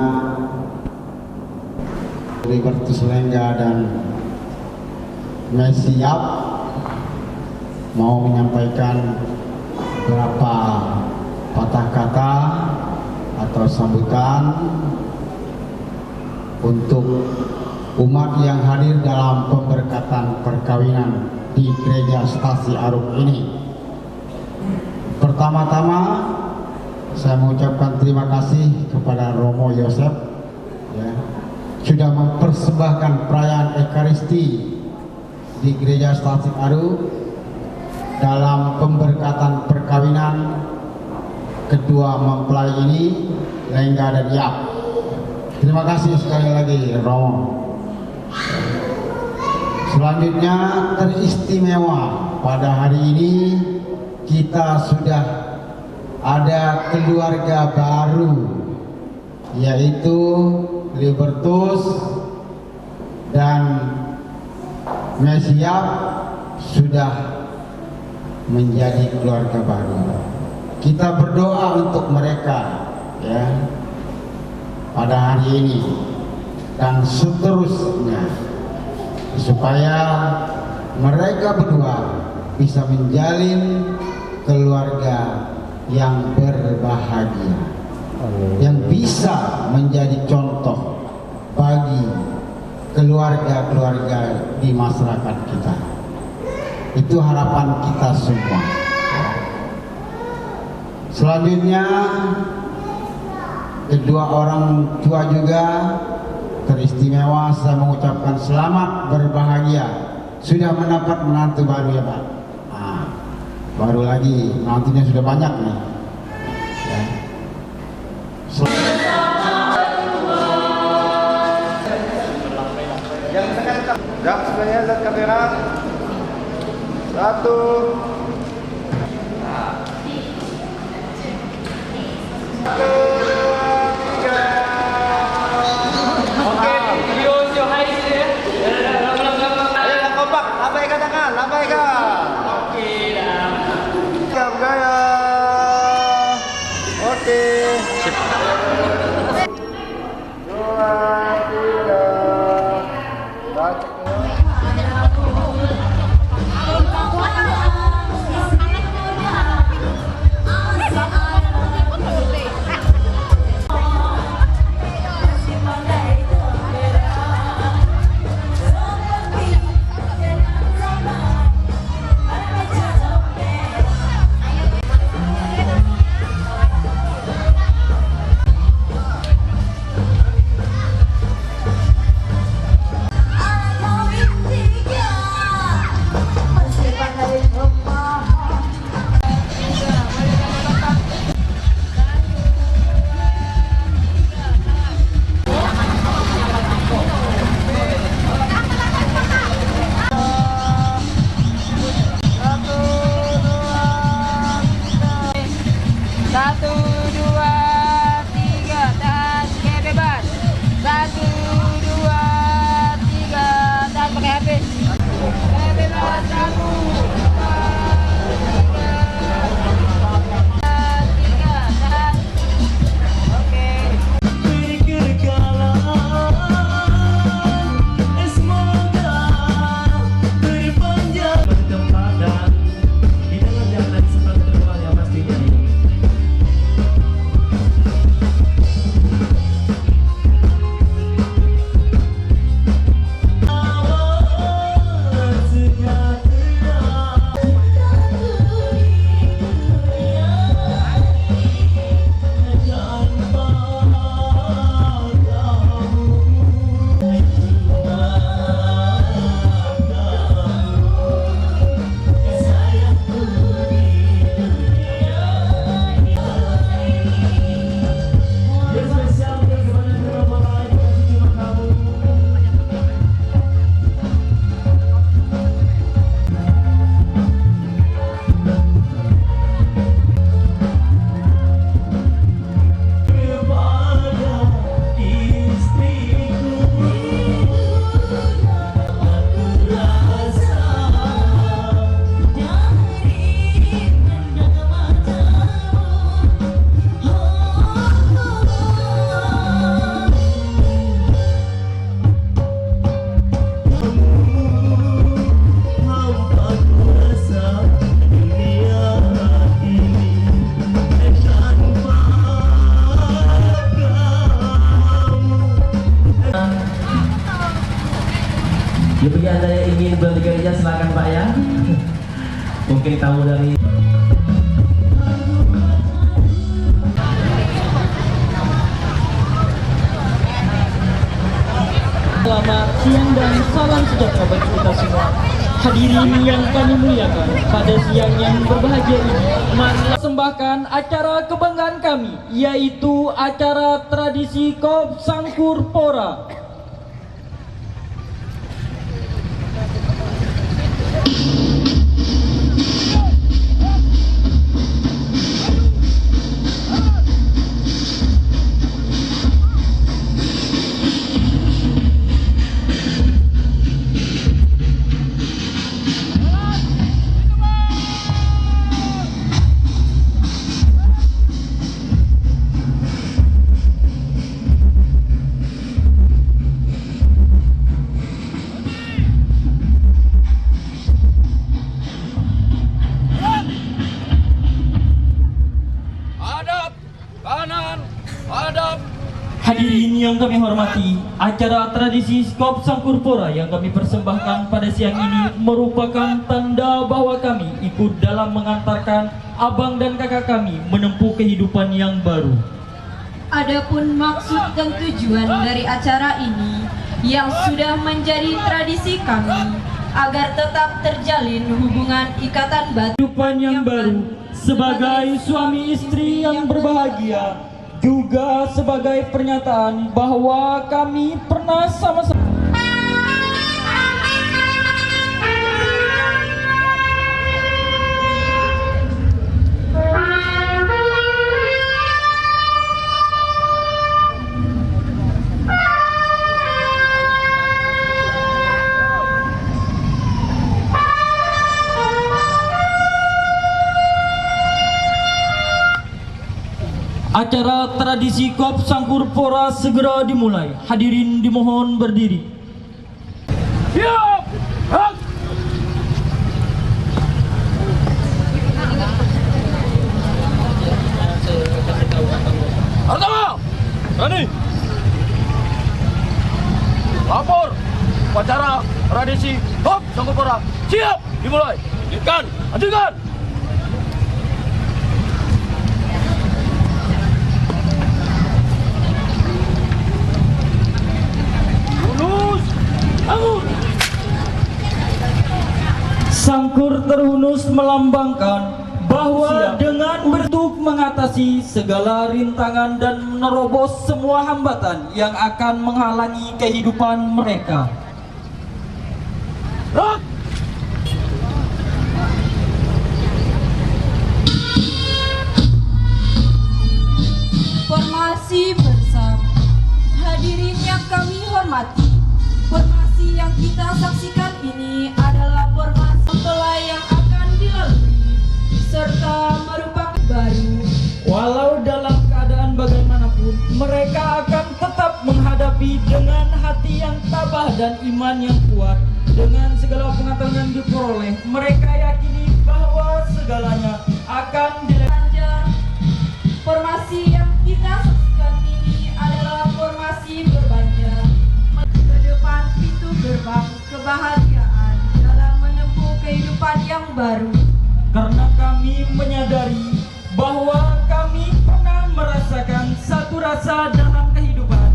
Libertus Lengga dan Mesiap mau menyampaikan beberapa patah kata atau sambutan untuk umat yang hadir dalam pemberkatan perkawinan di Gereja Stasi Aruk ini. Pertama-tama saya mengucapkan terima kasih kepada Romo Yosef ya, sudah mempersembahkan perayaan Ekaristi di Gereja Stasi Aruk dalam pemberkatan perkawinan kedua mempelai ini, Lengga dan Yap. Terima kasih sekali lagi Romo. Selanjutnya teristimewa pada hari ini kita sudah ada keluarga baru, yaitu Libertus dan Mesiap sudah menjadi keluarga baru. Kita berdoa untuk mereka ya pada hari ini dan seterusnya, supaya mereka berdua bisa menjalin keluarga yang berbahagia, yang bisa menjadi contoh bagi keluarga-keluarga di masyarakat kita. Itu harapan kita semua. Selanjutnya kedua orang tua juga teristimewa. Saya mengucapkan selamat berbahagia sudah mendapat menantu baru ya Pak. Baru lagi nantinya sudah banyak nih ya. Yang sebenarnya lihat kamera 1 silakan Pak ya. Mungkin tahu dari Selamat siang dan salam sejahtera bagi kita semua. Hadirin yang kami muliakan, pada siang yang berbahagia ini, marilah persembahkan acara kebanggaan kami, yaitu acara tradisi Kop Sangkur Pora. Hadirin yang kami hormati, acara tradisi Kop Sangkur Pora yang kami persembahkan pada siang ini merupakan tanda bahwa kami ikut dalam mengantarkan abang dan kakak kami menempuh kehidupan yang baru. Adapun maksud dan tujuan dari acara ini yang sudah menjadi tradisi kami agar tetap terjalin hubungan ikatan batin Kehidupan yang baru sebagai suami istri yang berbahagia, juga sebagai pernyataan bahwa kami pernah sama-sama Acara tradisi Kop Sangkur Pora segera dimulai. Hadirin dimohon berdiri. Siap! Pertama, Rani. Lapor upacara tradisi Kop Sangkur Pora. Siap, dimulai. Lanjutkan. Sangkur terhunus melambangkan bahwa dengan bentuk mengatasi segala rintangan dan menerobos semua hambatan yang akan menghalangi kehidupan mereka. Formasi bersama. Hadirin yang kami hormati, formasi yang kita saksikan ini adalah formasi mempelai yang akan dilalui serta merupakan baru. Walau dalam keadaan bagaimanapun, mereka akan tetap menghadapi dengan hati yang tabah dan iman yang kuat. Dengan segala pengetahuan yang diperoleh, mereka yakini bahwa segalanya akan dilanjut. Formasi yang kita saksikan ini adalah formasi berbanja ke depan pintu gerbang kebahagiaan dalam menempuh kehidupan yang baru. Karena kami menyadari bahwa kami pernah merasakan satu rasa dalam kehidupan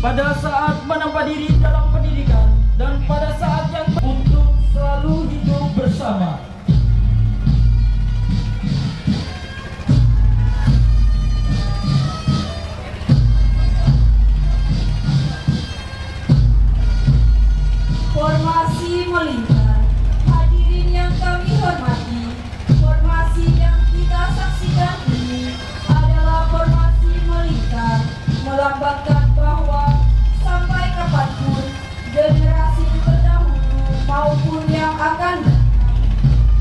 pada saat menempa diri dalam pendidikan dan pada saat yang untuk selalu hidup bersama. Formasi melingkar. Hadirin yang kami hormati, formasi yang kita saksikan ini adalah formasi melingkar, melambangkan bahwa sampai kapanpun generasi terdahulu maupun yang akan datang,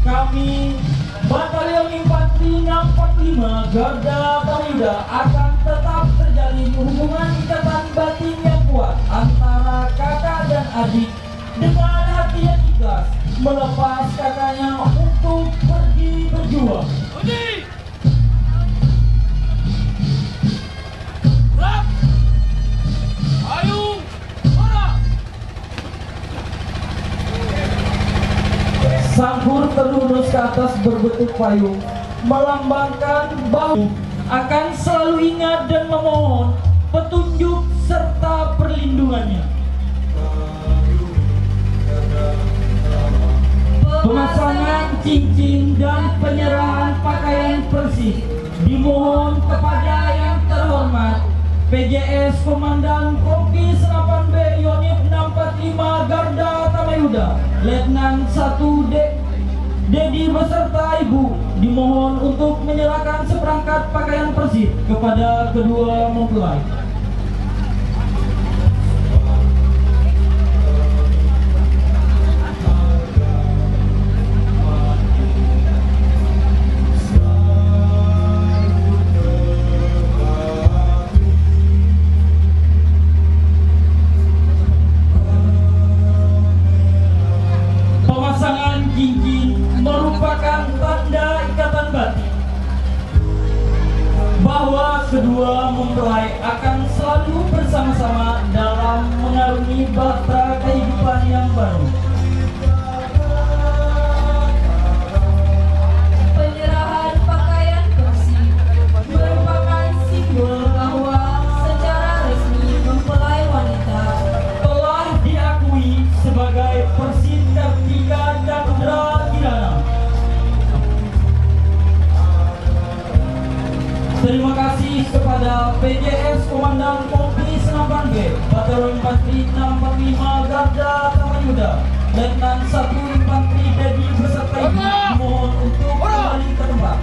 kami Batalion Infanteri 645 Garda Paruda akan tetap terjalin hubungan ikatan batin yang kuat antara kakak dan adik dengan hati yang ikhlas melepas kakaknya untuk pergi berjuang. Sangkur terlurus ke atas berbentuk payung, melambangkan bahwa akan selalu ingat dan memohon petunjuk serta perlindungannya. Pemasangan cincin dan penyerahan pakaian bersih dimohon kepada yang terhormat PJS Komandan Kompi Senapan B Unit 645 Garda Tamayuda Letnan 1 Dedi beserta Ibu dimohon untuk menyerahkan seperangkat pakaian bersih kepada kedua mempelai. Kedua mempelai akan selalu bersama-sama dalam mengarungi bahtera kehidupan yang baru. Penyerahan pakaian bersih merupakan simbol bahwa secara resmi mempelai wanita telah diakui sebagai Persit Kartika Chandra Kirana. Terima kasih kepada PJS Komandan Kompi Senapan B Batalion Infanteri 645 Garda Tamayuda Letnan 1 Infanteri Dedi beserta Ibu dimohon untuk kembali ke tempat.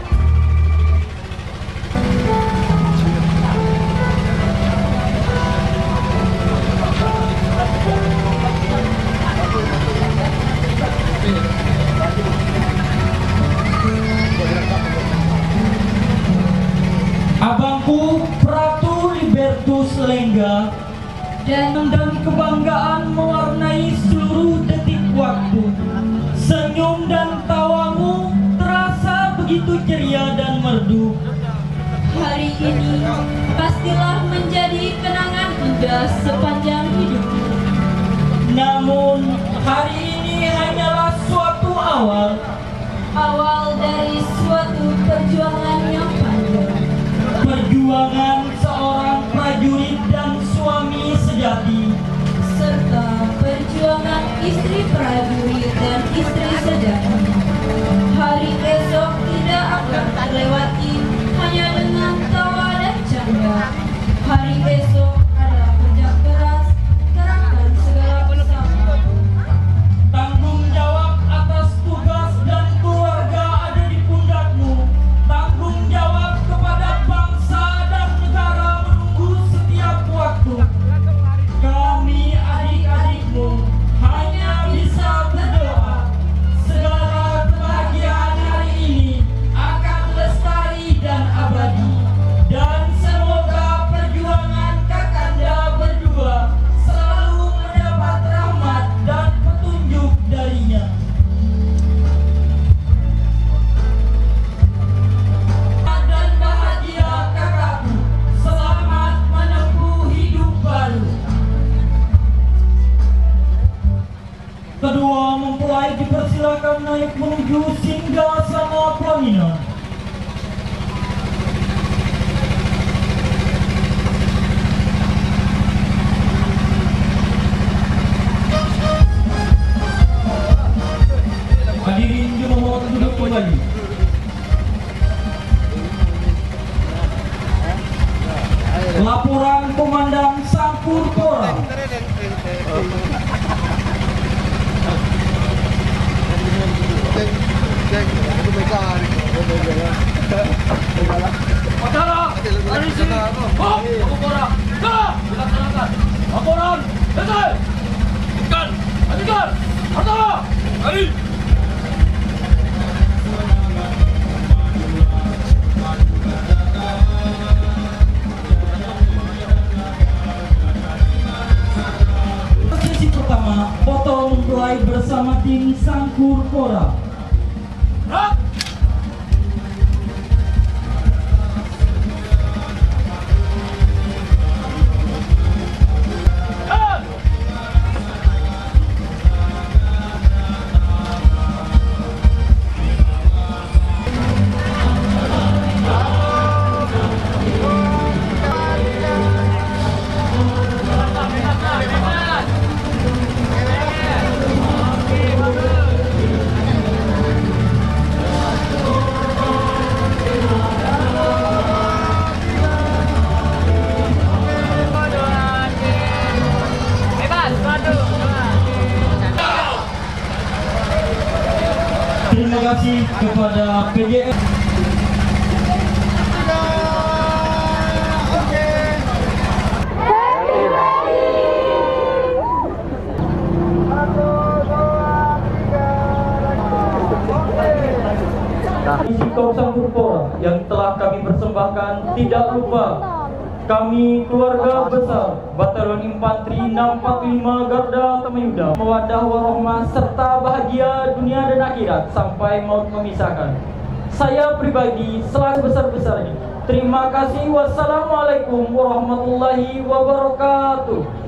Abangku Pratu Libertus Lengga dan kebanggaan mewarnai seluruh detik waktu. Senyum dan tawamu terasa begitu ceria dan merdu. hari ini pastilah menjadi kenangan indah sepanjang hidupmu. Namun hari ini hanyalah suatu awal dari suatu perjuangan yang panjang. Perjuangan seorang prajurit dan suami sejati, serta perjuangan istri prajurit dan istri sejati. Hari esok tidak akan terlewati hanya dengan tawa dan canda. Hari esok adalah kerja keras, terangkan segala bersama. Tanggung jawab atas tugas dan keluarga ada di pundakmu. Tanggung jawab kepada bangsa dan negara menunggu setiap waktu. Kami adik-adikmu hanya bisa berdoa segala kebahagiaan hari ini akan lestari dan abadi, dan semoga perjuangan kakanda berdua selalu mendapat rahmat dan petunjuk darinya. Dan bahagia kakakku, selamat menempuh hidup baru. Kedua mempelai dipersilakan naik menuju singgasana pelaminan. Hadirin dimohon duduk kembali. Laporan Komandan Sampur Pora. Acara hari ini, Sampurpora, dilaksanakan. Laporan, selesai. Lanjutkan, pertama, hari. Sesi pertama, foto mempelai bersama tim Sampurpora. Terima kasih kepada PGS. Isi kawasan Purpora yang telah kami persembahkan, tidak lupa kami keluarga besar Batalion Infanteri 645 Garda Tamayuda mawaddah warahmah serta bahagia dunia dan akhirat sampai maut memisahkan. Saya pribadi selaku besar-besarnya terima kasih. Wassalamualaikum warahmatullahi wabarakatuh.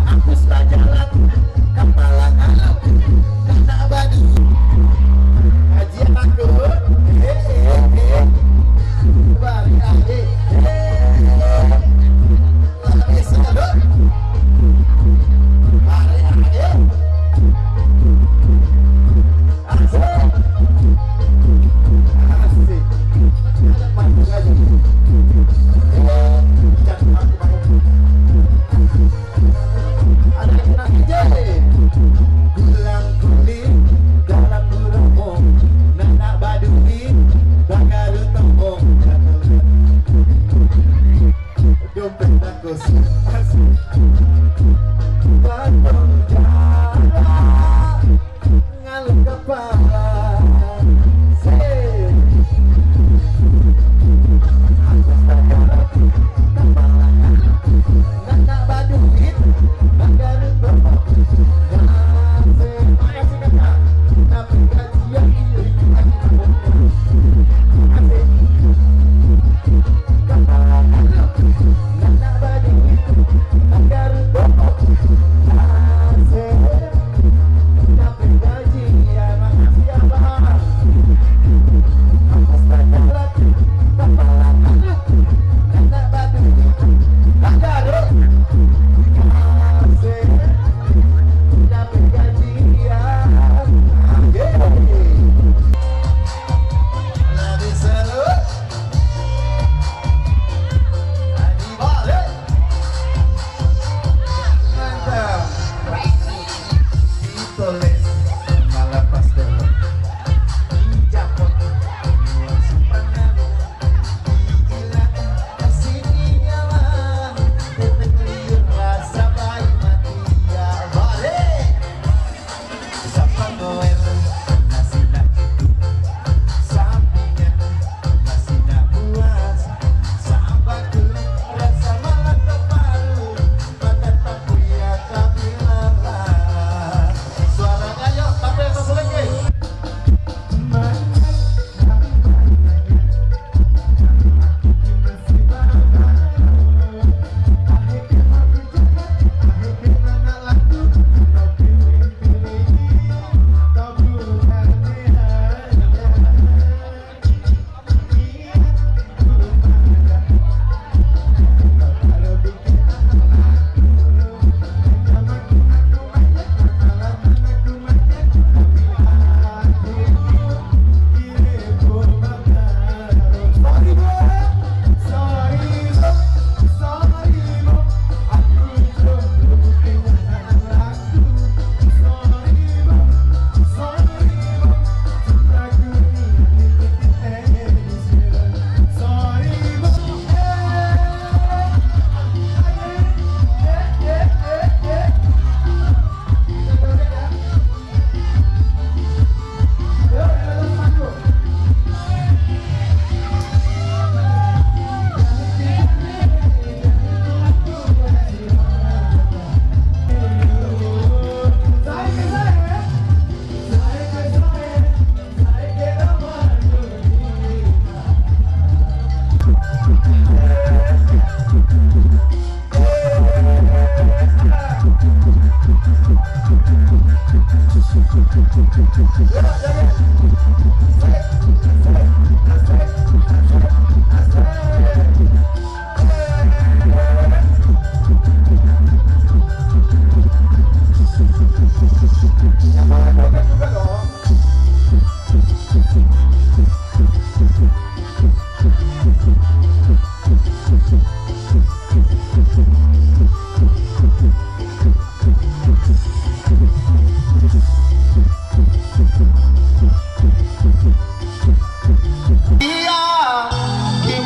Aku sudah jalan, kapalang alam, karena abadi. bagus. Bandung jalan ngalung kepala.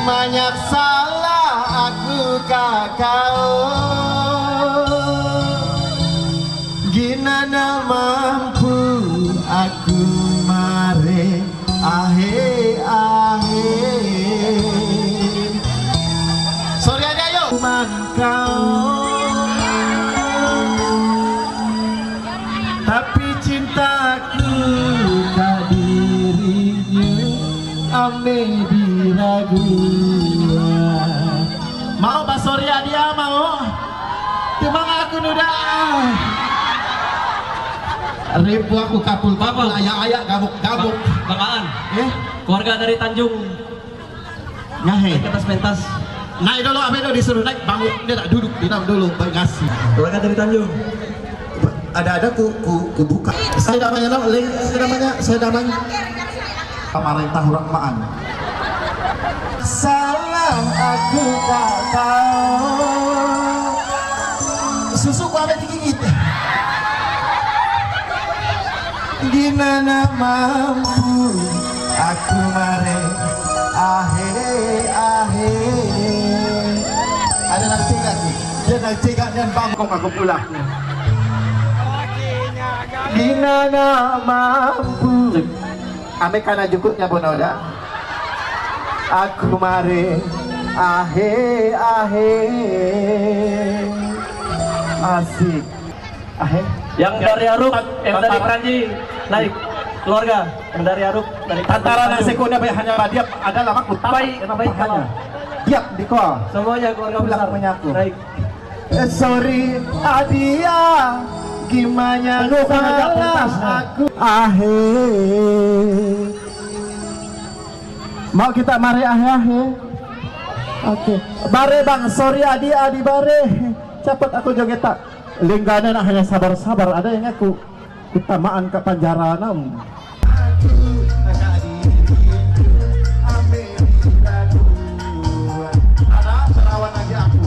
Banyak salah aku kakau, gimana mampu aku mare ahe. Sorry aja yuk mangkau, tapi cintaku ke dirinya ame diraguan. Mau Pak Surya dia mau, cuma aku nuda. Ribu aku kapul kapul ayak gabuk. Bakaan. Keluarga dari Tanjung. Nyahe. Naik atas pentas. Naik dulu, abe dulu disuruh naik, bangun dia tak duduk di dalam dulu, baik ngasih. Keluarga dari Tanjung. Ada ku buka. Saya namanya pemerintah Rahmaan. Salah aku tak tahu. Susu ku abe digigit. Gimana mampu aku mare ahe. Ada nanti lagi. Jangan cegak dan bangkong aku pulang. Gimana mampu Amerikana jukutnya bonoda. Aku mari ahe asik ahe. Yang dari Aruk, yang dari Kranji naik keluarga. Yang dari Aruk dari antara nasi kuda hanya diap adalah aku baik hanya diap di kau semuanya keluarga besar menyaku. Baik. Sorry adia gimana salah aku ahe. Mau kita mari ahe. Oke. Bare bang, sorry adi bare. Cepat aku joget tak. Linggana nak hanya sabar-sabar. Ada yang aku utamaan ke penjara nam. Ada serawan lagi aku.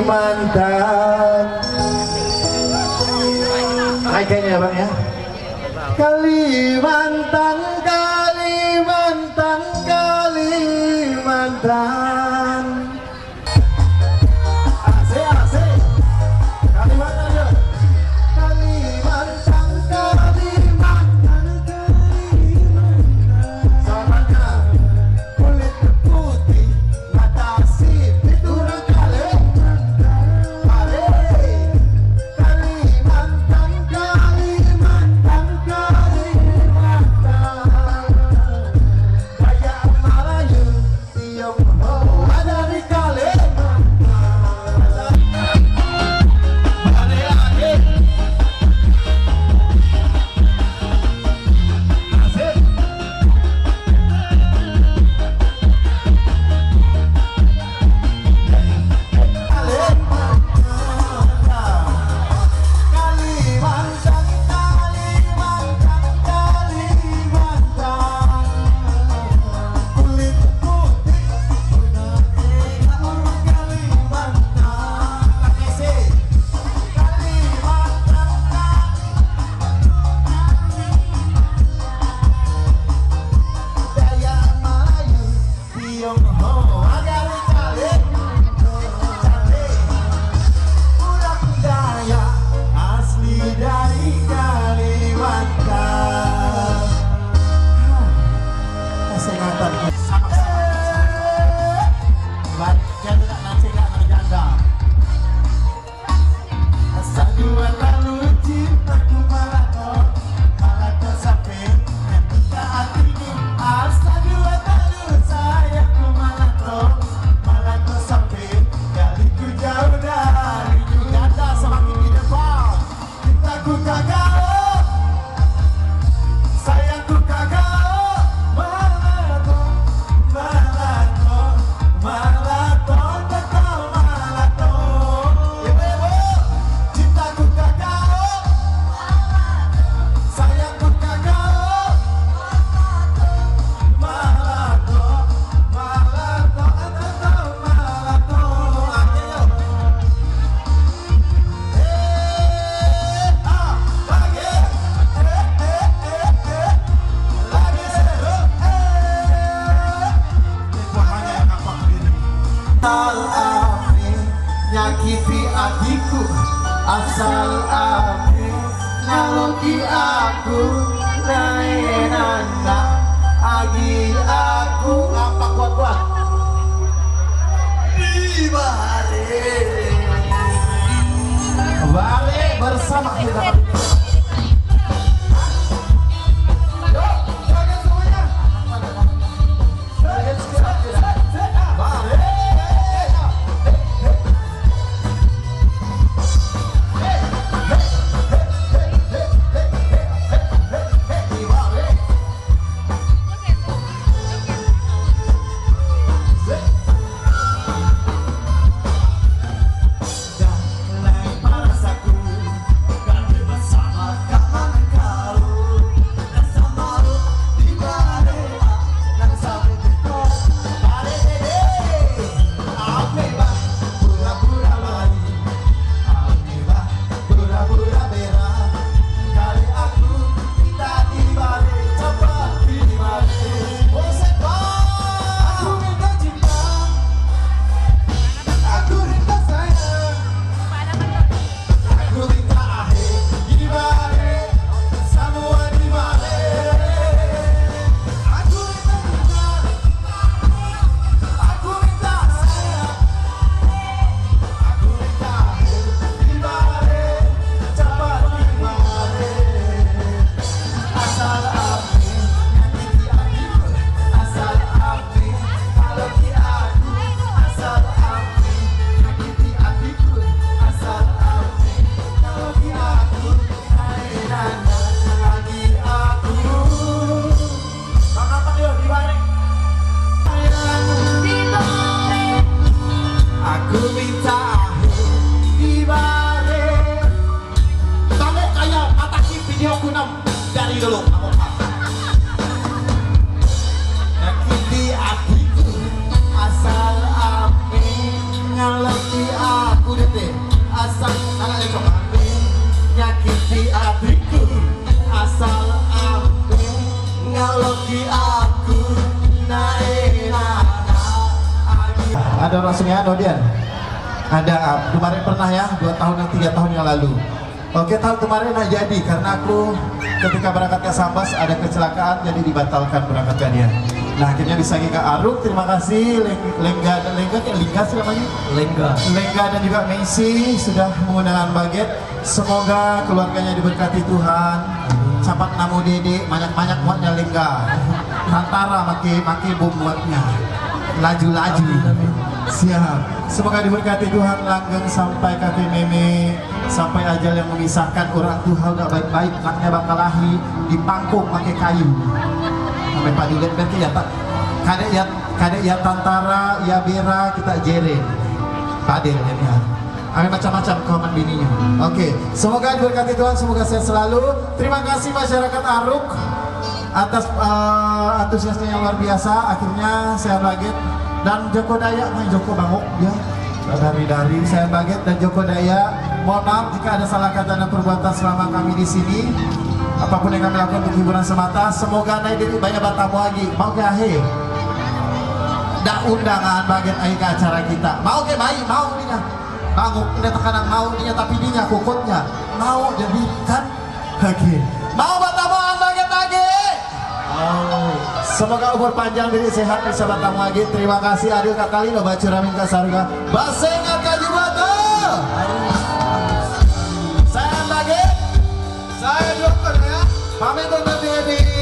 Kalimantan. Hai kayaknya ya bang ya. Kalimantan, Kalimantan, Kalimantan. Asik, asik. Kalimantan ya. Kalimantan, Kalimantan, Kalimantan. Soalnya kulit putih, mata sipit urang kali. Oh asal ame nyakiti adikku, asal ame nyaloki aku, naenana agi aku ngapak kuat-kuat di balik bersama kita. Ada rasanya Dodian? Ada kemarin pernah ya 2 tahun dan 3 tahun yang lalu. Oke, tahun kemarin nggak jadi karena aku ketika berangkat ke Sambas ada kecelakaan jadi dibatalkan berangkatnya. Nah akhirnya bisa ke Aruk. Terima kasih Lengga sih namanya? Lengga dan juga Messi sudah menggunakan baget. Semoga keluarganya diberkati Tuhan. Capat namu dede banyak muatnya Lengga. Rantara maki buatnya. Laju-laju. Siap. Semoga diberkati Tuhan langgeng sampai kakek meme, sampai ajal yang memisahkan orang Tuhan udah baik-baik, anaknya bakal lahir dipangkung pakai kayu. Sampai Pak Dulet berarti ya Pak. Kadek ya Tantara, ya Bera kita jere. Padel ya. Ada macam-macam kawan bininya. Oke, semoga diberkati Tuhan, semoga sehat selalu. Terima kasih masyarakat Aruk atas antusiasnya yang luar biasa. Akhirnya saya baget dan Joko Dayak, Joko Bangok ya dari saya baget dan Joko Dayak. Mohon maaf jika ada salah kata dan perbuatan selama kami di sini. Apapun yang kami lakukan untuk hiburan semata. Semoga naik dari banyak batamu lagi. Mau ke akhir? Dak undangan bagian akhir ke acara kita. Mau ke bayi? Mau dinya? Bangok ini tekanan mau dinya tapi dinya kokotnya mau jadi kan? Oke. Mau batamu bagian lagi? Semoga umur panjang diri sehat bisa batamu lagi. Terima kasih adil kakali lo baca ramin kasarga. Basengat kaji bata. Saya lagi. Saya Joko ya. Pamit undur diri.